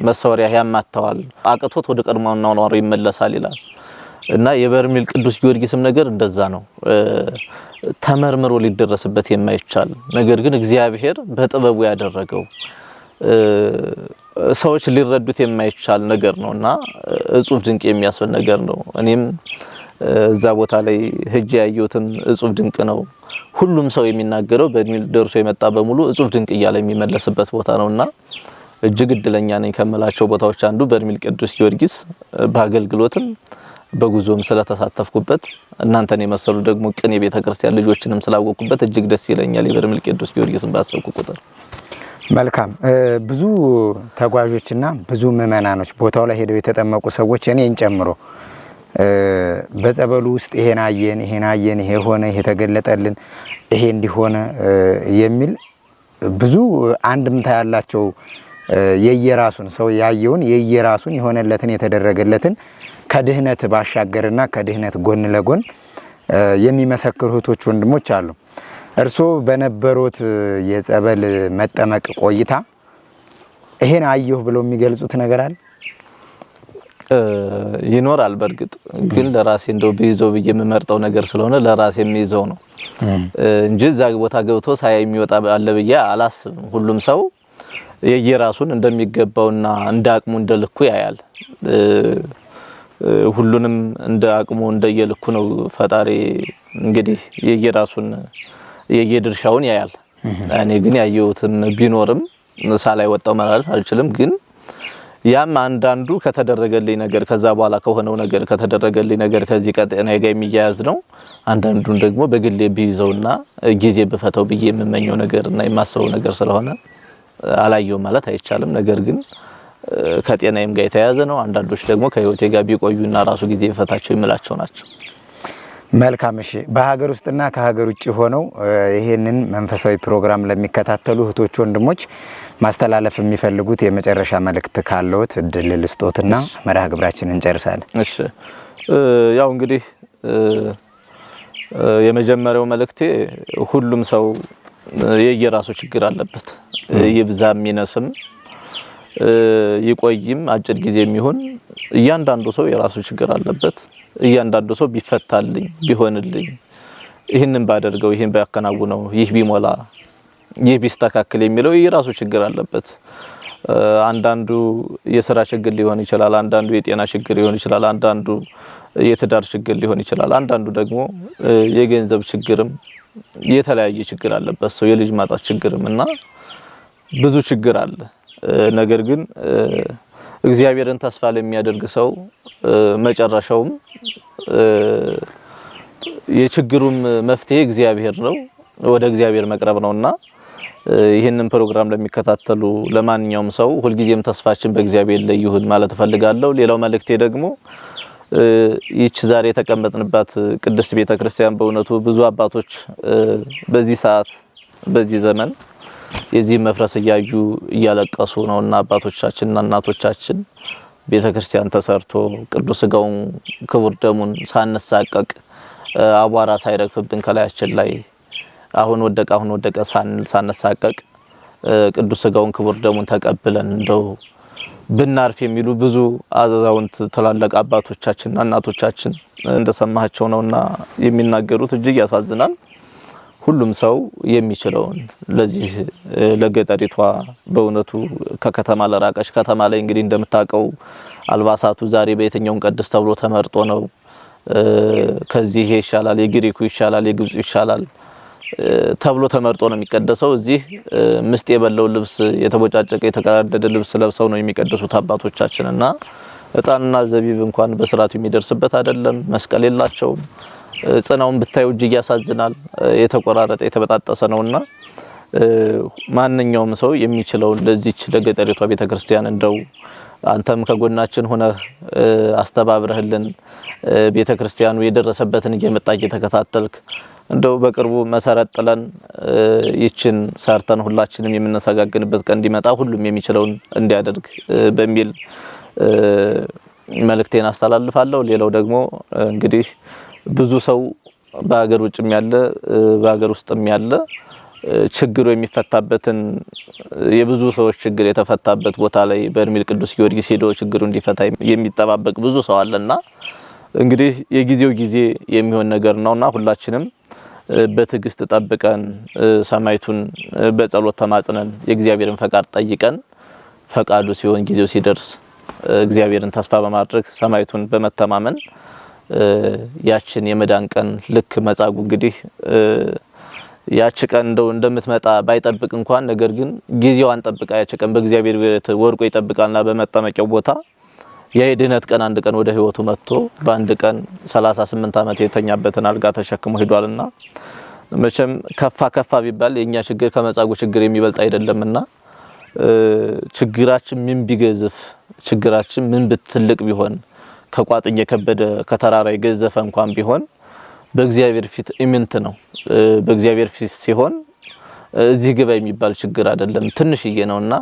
መሰወሪያ ያማታዋል፣ አቅቶት ወደ ቀድሞው ኗኗሩ ይመለሳል ይላል እና የበርሜል ቅዱስ ጊዮርጊስም ነገር እንደዛ ነው። ተመርምሮ ሊደረስበት የማይቻል ነገር ግን እግዚአብሔር በጥበቡ ያደረገው ሰዎች ሊረዱት የማይቻል ነገር ነውና እጹብ ድንቅ የሚያስብል ነገር ነው። እኔም እዛ ቦታ ላይ ሄጄ ያየሁትም እጹብ ድንቅ ነው። ሁሉም ሰው የሚናገረው በርሜል ደርሶ የመጣ በሙሉ እጹብ ድንቅ እያለ የሚመለስበት ቦታ ነውና እጅግ እድለኛ ነኝ ከመላቸው ቦታዎች አንዱ በርሜል ቅዱስ ጊዮርጊስ በአገልግሎትም በጉዞም ስለተሳተፍኩበት እናንተን የመሰሉ ደግሞ ቅን የቤተክርስቲያን ልጆችንም ስላወቁበት እጅግ ደስ ይለኛል የበርሜል ቅዱስ ጊዮርጊስን ባሰብኩ ቁጥር። መልካም። ብዙ ተጓዦችና ብዙ ምእመናኖች ቦታው ላይ ሄደው የተጠመቁ ሰዎች እኔን ጨምሮ በጸበሉ ውስጥ ይሄን አየን፣ ይሄ ሆነ፣ ይሄ ተገለጠልን፣ ይሄ እንዲሆነ የሚል ብዙ አንድምታ ያላቸው የየራሱን ሰው ያየውን የየራሱን የሆነለትን የተደረገለትን ከድህነት ባሻገርና ከድህነት ጎን ለጎን የሚመሰክሩ እህቶች ወንድሞች አሉ። እርስዎ በነበሩት የጸበል መጠመቅ ቆይታ ይሄን አየሁ ብለው የሚገልጹት ነገር አለ? ይኖራል። በርግጥ ግን ለራሴ እንደው ቢይዘው ብዬ የምመርጠው ነገር ስለሆነ ለራሴ የሚይዘው ነው እንጂ እዛ ቦታ ገብቶ ሳያይ የሚወጣ አለ ብዬ አላስብም። ሁሉም ሰው የየራሱን እንደሚገባውና እንደ አቅሙ እንደልኩ ያያል። ሁሉንም እንደ አቅሙ እንደየልኩ ነው ፈጣሪ እንግዲህ የየራሱን የየድርሻውን ያያል። እኔ ግን ያየሁትም ቢኖርም ሳላይ ወጣው ማለት አልችልም። ግን ያም አንዳንዱ ከተደረገልኝ ነገር ከዛ በኋላ ከሆነው ነገር ከተደረገልኝ ነገር ከዚህ ቀጥታ ጋር የሚያያዝ ነው። አንዳንዱን ደግሞ በግሌ ቢይዘውና ጊዜ በፈተው ብዬ የምመኘው ነገርና የማስበው ነገር ስለሆነ አላየው ማለት አይቻልም። ነገር ግን ከጤናዬም ጋር የተያያዘ ነው። አንዳንዶች ደግሞ ከህይወቴ ጋር ቢቆዩና ራሱ ጊዜ በፈታቸው ይምላቸው ናቸው። መልካም። እሺ፣ በሀገር ውስጥና ከሀገር ውጭ ሆነው ይሄንን መንፈሳዊ ፕሮግራም ለሚከታተሉ እህቶች ወንድሞች ማስተላለፍ የሚፈልጉት የመጨረሻ መልእክት ካለዎት እድል ልስጦትና መርሃ ግብራችንን እንጨርሳለን። እሺ፣ ያው እንግዲህ የመጀመሪያው መልእክቴ ሁሉም ሰው የየራሱ ችግር አለበት። ይብዛም ይነስም ይቆይም አጭር ጊዜ የሚሆን እያንዳንዱ ሰው የራሱ ችግር አለበት። እያንዳንዱ ሰው ቢፈታልኝ ቢሆንልኝ ይሄንን ባደርገው ይሄን ባከናውነው ይህ ቢሞላ ይህ ቢስተካከል የሚለው የራሱ ችግር አለበት። አንዳንዱ የሥራ ችግር ሊሆን ይችላል፣ አንዳንዱ የጤና ችግር ሊሆን ይችላል፣ አንዳንዱ የትዳር ችግር ሊሆን ይችላል፣ አንዳንዱ ደግሞ የገንዘብ ችግርም የተለያየ ችግር አለበት ሰው የልጅ ማጣት ችግርም እና ብዙ ችግር አለ። ነገር ግን እግዚአብሔርን ተስፋ ለሚያደርግ ሰው መጨረሻውም የችግሩም መፍትሄ እግዚአብሔር ነው፣ ወደ እግዚአብሔር መቅረብ ነውና ይህንን ፕሮግራም ለሚከታተሉ ለማንኛውም ሰው ሁልጊዜም ተስፋችን በእግዚአብሔር ላይ ይሁን ማለት ፈልጋለሁ። ሌላው መልእክቴ ደግሞ ይህች ዛሬ የተቀመጥንባት ቅድስት ቤተክርስቲያን በእውነቱ ብዙ አባቶች በዚህ ሰዓት በዚህ ዘመን የዚህ መፍረስ እያዩ እያለቀሱ ነውና አባቶቻችንና እናቶቻችን ቤተክርስቲያን ተሰርቶ ቅዱስ ሥጋውን ክቡር ደሙን ሳንሳቀቅ አቧራ ሳይረግፍብን ከላያችን ላይ አሁን ወደቀ ሳንሳቀቅ ቅዱስ ሥጋውን ክቡር ደሙን ተቀብለን እንደው ብናርፍ የሚሉ ብዙ አዛውንት ተላላቅ አባቶቻችንና እናቶቻችን እንደሰማቸው ነውና የሚናገሩት እጅግ ያሳዝናል። ሁሉም ሰው የሚችለውን ለዚህ ለገጠሪቷ በእውነቱ ከከተማ ለራቀች ከተማ ላይ እንግዲህ እንደምታውቀው አልባሳቱ ዛሬ በየትኛውም ቀድስ ተብሎ ተመርጦ ነው። ከዚህ ይሻላል፣ የግሪኩ ይሻላል፣ የግብፁ ይሻላል ተብሎ ተመርጦ ነው የሚቀደሰው። እዚህ ምስጥ የበለው ልብስ የተቦጫጨቀ የተቀዳደደ ልብስ ለብሰው ነው የሚቀደሱት አባቶቻችንና እጣንና ዘቢብ እንኳን በስርዓቱ የሚደርስበት አይደለም። መስቀል የላቸውም። ጽናውን ብታዩ እጅግ ያሳዝናል። የተቆራረጠ የተበጣጠሰ ነውና ማንኛውም ሰው የሚችለውን ለዚች ለገጠሪቷ ቤተክርስቲያን እንደው አንተም ከጎናችን ሆነ አስተባብረህልን ቤተክርስቲያኑ የደረሰበትን እየመጣ እየተከታተልክ እንደው በቅርቡ መሰረት ጥለን ይችን ሰርተን ሁላችንም የምንሰጋግንበት ቀን እንዲመጣ ሁሉም የሚችለውን እንዲያደርግ በሚል መልእክቴን አስተላልፋለሁ። ሌላው ደግሞ እንግዲህ ብዙ ሰው በሀገር ውጭም ያለ በሀገር ውስጥም ያለ ችግሩ የሚፈታበትን የብዙ ሰዎች ችግር የተፈታበት ቦታ ላይ በርሜል ቅዱስ ጊዮርጊስ ሄዶ ችግሩ እንዲፈታ የሚጠባበቅ ብዙ ሰው አለና እንግዲህ የጊዜው ጊዜ የሚሆን ነገር ነውና ሁላችንም በትዕግስት ጠብቀን ሰማይቱን በጸሎት ተማጽነን የእግዚአብሔርን ፈቃድ ጠይቀን ፈቃዱ ሲሆን ጊዜው ሲደርስ እግዚአብሔርን ተስፋ በማድረግ ሰማይቱን በመተማመን ያችን የመዳን ቀን ልክ መጻጉ እንግዲህ ያች ቀን እንደምትመጣ ባይጠብቅ እንኳን ነገር ግን ጊዜዋን ጠብቃ ያች ቀን በእግዚአብሔር ቤት ወርቆ ይጠብቃልና በመጠመቂያው ቦታ የድህነት ቀን አንድ ቀን ወደ ህይወቱ መጥቶ በአንድ ቀን 38 ዓመት የተኛበትን አልጋ ተሸክሞ ሄዷልና መቼም ከፋ ቢባል የኛ ችግር ከመጻጉ ችግር የሚበልጥ አይደለምና ችግራችን ምን ቢገዝፍ ችግራችን ምን ብትልቅ ቢሆን ከቋጥኝ የከበደ ከተራራ የገዘፈ እንኳን ቢሆን በእግዚአብሔር ፊት ኢምንት ነው። በእግዚአብሔር ፊት ሲሆን እዚህ ግባ የሚባል ችግር አይደለም፣ ትንሽዬ ነውና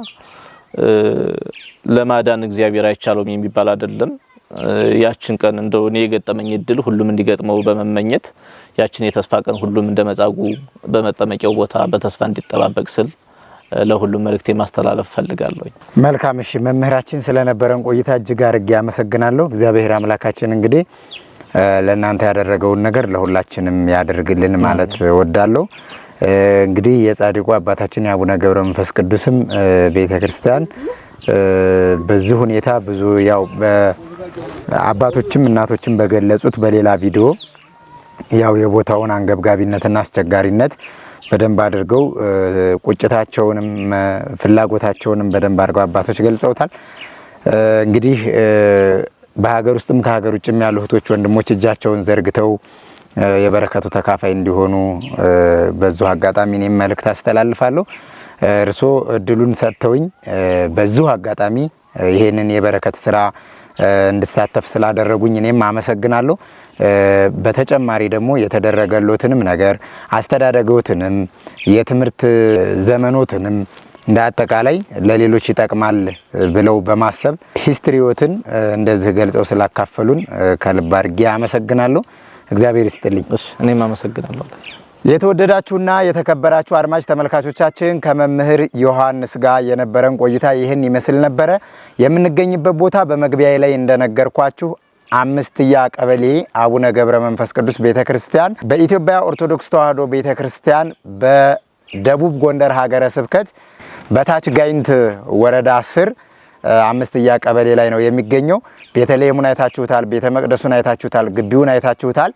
ለማዳን እግዚአብሔር አይቻለውም የሚባል አይደለም። ያችን ቀን እንደው እኔ የገጠመኝ እድል ሁሉም እንዲገጥመው በመመኘት ያችን የተስፋ ቀን ሁሉም እንደመጻጉ በመጠመቂያው ቦታ በተስፋ እንዲጠባበቅ ስል ለሁሉም መልእክቴ ማስተላለፍ ፈልጋለሁ። መልካም እሺ መምህራችን ስለነበረን ቆይታ እጅግ አድርጌ አመሰግናለሁ። እግዚአብሔር አምላካችን እንግዲህ ለእናንተ ያደረገውን ነገር ለሁላችንም ያደርግልን ማለት ወዳለሁ። እንግዲህ የጻድቁ አባታችን የአቡነ ገብረ መንፈስ ቅዱስም ቤተክርስቲያን በዚህ ሁኔታ ብዙ ያው አባቶችም እናቶችም በገለጹት በሌላ ቪዲዮ ያው የቦታውን አንገብጋቢነትና አስቸጋሪነት በደንብ አድርገው ቁጭታቸውንም ፍላጎታቸውንም በደንብ አድርገው አባቶች ገልጸውታል። እንግዲህ በሀገር ውስጥም ከሀገር ውጭም ያሉ እህቶች ወንድሞች እጃቸውን ዘርግተው የበረከቱ ተካፋይ እንዲሆኑ በዙ አጋጣሚ እኔም መልእክት አስተላልፋለሁ። እርሶ እድሉን ሰጥተውኝ በዙ አጋጣሚ ይሄንን የበረከት ስራ እንድሳተፍ ስላደረጉኝ እኔም አመሰግናለሁ። በተጨማሪ ደግሞ የተደረገሎትንም ነገር አስተዳደጎትንም የትምህርት ዘመኖትንም እንደ አጠቃላይ ለሌሎች ይጠቅማል ብለው በማሰብ ሂስትሪዎትን እንደዚህ ገልጸው ስላካፈሉን ከልብ አድርጌ አመሰግናለሁ። እግዚአብሔር ይስጥልኝ። እኔም አመሰግናለሁ። የተወደዳችሁና የተከበራችሁ አድማጭ ተመልካቾቻችን ከመምህር ዮሐንስ ጋር የነበረን ቆይታ ይህን ይመስል ነበረ። የምንገኝበት ቦታ በመግቢያ ላይ እንደነገርኳችሁ አምስትያ ቀበሌ አቡነ ገብረ መንፈስ ቅዱስ ቤተክርስቲያን በኢትዮጵያ ኦርቶዶክስ ተዋሕዶ ቤተክርስቲያን በደቡብ ጎንደር ሀገረ ስብከት በታች ጋይንት ወረዳ ስር አምስትያ ቀበሌ ላይ ነው የሚገኘው። ቤተልሔሙን አይታችሁታል፣ ቤተ መቅደሱን አይታችሁታል፣ ግቢውን አይታችሁታል።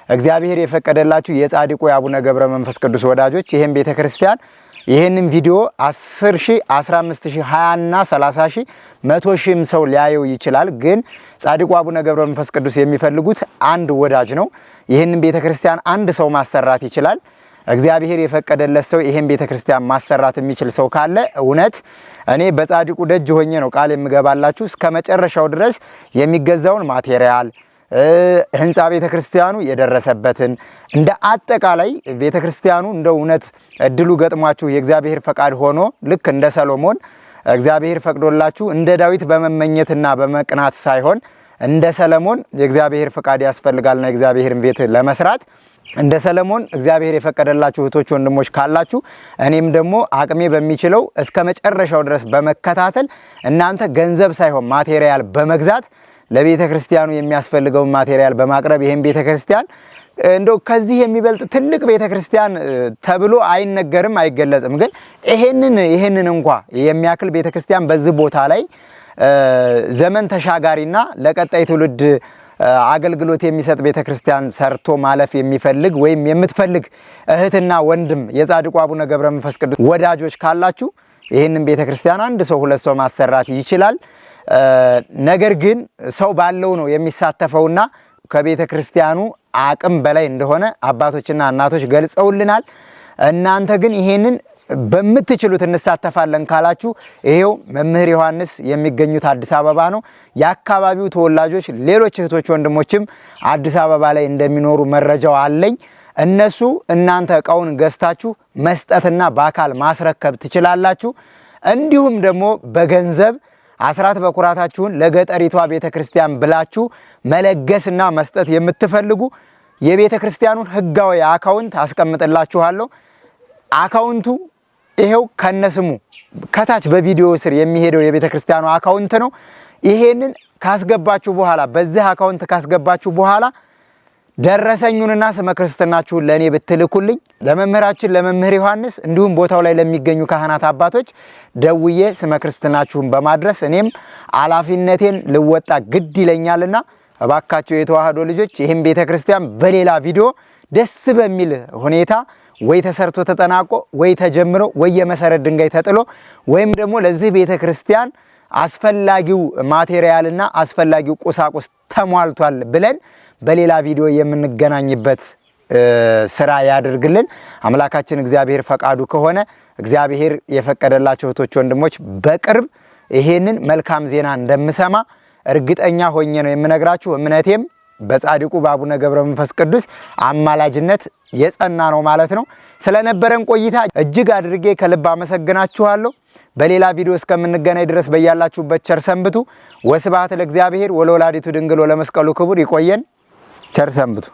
እግዚአብሔር የፈቀደላችሁ የጻድቁ የአቡነ ገብረ መንፈስ ቅዱስ ወዳጆች ይሄን ቤተክርስቲያን ይሄንን ቪዲዮ 10,000 15,000 20 እና 30,000 100,000 ሰው ሊያየው ይችላል። ግን ጻድቁ አቡነ ገብረ መንፈስ ቅዱስ የሚፈልጉት አንድ ወዳጅ ነው። ይሄንን ቤተክርስቲያን አንድ ሰው ማሰራት ይችላል። እግዚአብሔር የፈቀደለት ሰው ይሄን ቤተክርስቲያን ማሰራት የሚችል ሰው ካለ እውነት እኔ በጻድቁ ደጅ ሆኜ ነው ቃል የምገባላችሁ እስከ መጨረሻው ድረስ የሚገዛውን ማቴሪያል ህንጻ ቤተክርስቲያኑ የደረሰበትን እንደ አጠቃላይ ቤተክርስቲያኑ እንደ እውነት እድሉ ገጥሟችሁ የእግዚአብሔር ፈቃድ ሆኖ ልክ እንደ ሰሎሞን እግዚአብሔር ፈቅዶላችሁ እንደ ዳዊት በመመኘትና በመቅናት ሳይሆን እንደ ሰሎሞን የእግዚአብሔር ፈቃድ ያስፈልጋልና የእግዚአብሔርን ቤት ለመስራት እንደ ሰሎሞን እግዚአብሔር የፈቀደላችሁ እህቶች ወንድሞች ካላችሁ እኔም ደግሞ አቅሜ በሚችለው እስከ መጨረሻው ድረስ በመከታተል እናንተ ገንዘብ ሳይሆን ማቴሪያል በመግዛት ለቤተ ክርስቲያኑ የሚያስፈልገው ማቴሪያል በማቅረብ ይሄን ቤተ ክርስቲያን እንደው ከዚህ የሚበልጥ ትልቅ ቤተ ክርስቲያን ተብሎ አይነገርም አይገለጽም። ግን ይሄንን እንኳን የሚያክል ቤተ ክርስቲያን በዚህ ቦታ ላይ ዘመን ተሻጋሪና ለቀጣይ ትውልድ አገልግሎት የሚሰጥ ቤተ ክርስቲያን ሰርቶ ማለፍ የሚፈልግ ወይም የምትፈልግ እህትና ወንድም የጻድቁ አቡነ ገብረ መንፈስ ቅዱስ ወዳጆች ካላችሁ ይሄንን ቤተ ክርስቲያን አንድ ሰው ሁለት ሰው ማሰራት ይችላል። ነገር ግን ሰው ባለው ነው የሚሳተፈውና ከቤተ ክርስቲያኑ አቅም በላይ እንደሆነ አባቶችና እናቶች ገልጸውልናል። እናንተ ግን ይሄንን በምትችሉት እንሳተፋለን ካላችሁ ይሄው መምህር ዮሐንስ የሚገኙት አዲስ አበባ ነው። የአካባቢው ተወላጆች ሌሎች እህቶች ወንድሞችም አዲስ አበባ ላይ እንደሚኖሩ መረጃው አለኝ። እነሱ እናንተ እቃውን ገዝታችሁ መስጠትና በአካል ማስረከብ ትችላላችሁ። እንዲሁም ደግሞ በገንዘብ አስራት በኩራታችሁን ለገጠሪቷ ቤተክርስቲያን ብላችሁ መለገስና መስጠት የምትፈልጉ የቤተክርስቲያኑን ህጋዊ አካውንት አስቀምጥላችኋለሁ። አካውንቱ ይሄው ከነስሙ ከታች በቪዲዮ ስር የሚሄደው የቤተክርስቲያኑ አካውንት ነው። ይሄንን ካስገባችሁ በኋላ በዚህ አካውንት ካስገባችሁ በኋላ ደረሰኙንና ስመ ክርስትናችሁን ለኔ ብትልኩልኝ ለመምህራችን ለመምህር ዮሐንስ እንዲሁም ቦታው ላይ ለሚገኙ ካህናት አባቶች ደውዬ ስመ ክርስትናችሁን በማድረስ እኔም አላፊነቴን ልወጣ ግድ ይለኛልና እባካችሁ የተዋህዶ ልጆች ይህን ቤተክርስቲያን በሌላ ቪዲዮ ደስ በሚል ሁኔታ ወይ ተሰርቶ ተጠናቆ ወይ ተጀምሮ ወይ የመሰረት ድንጋይ ተጥሎ ወይም ደግሞ ለዚህ ቤተክርስቲያን አስፈላጊው ማቴሪያልና አስፈላጊው ቁሳቁስ ተሟልቷል ብለን በሌላ ቪዲዮ የምንገናኝበት ስራ ያድርግልን። አምላካችን እግዚአብሔር ፈቃዱ ከሆነ እግዚአብሔር የፈቀደላቸው እህቶች ወንድሞች በቅርብ ይሄንን መልካም ዜና እንደምሰማ እርግጠኛ ሆኜ ነው የምነግራችሁ። እምነቴም በጻድቁ በአቡነ ገብረ መንፈስ ቅዱስ አማላጅነት የጸና ነው ማለት ነው። ስለነበረን ቆይታ እጅግ አድርጌ ከልብ አመሰግናችኋለሁ። በሌላ ቪዲዮ እስከምንገናኝ ድረስ በያላችሁበት ቸር ሰንብቱ። ወስብሐት ለእግዚአብሔር ወለወላዲቱ ድንግል ወለመስቀሉ ክቡር። ይቆየን። ቸር ሰንብቱ።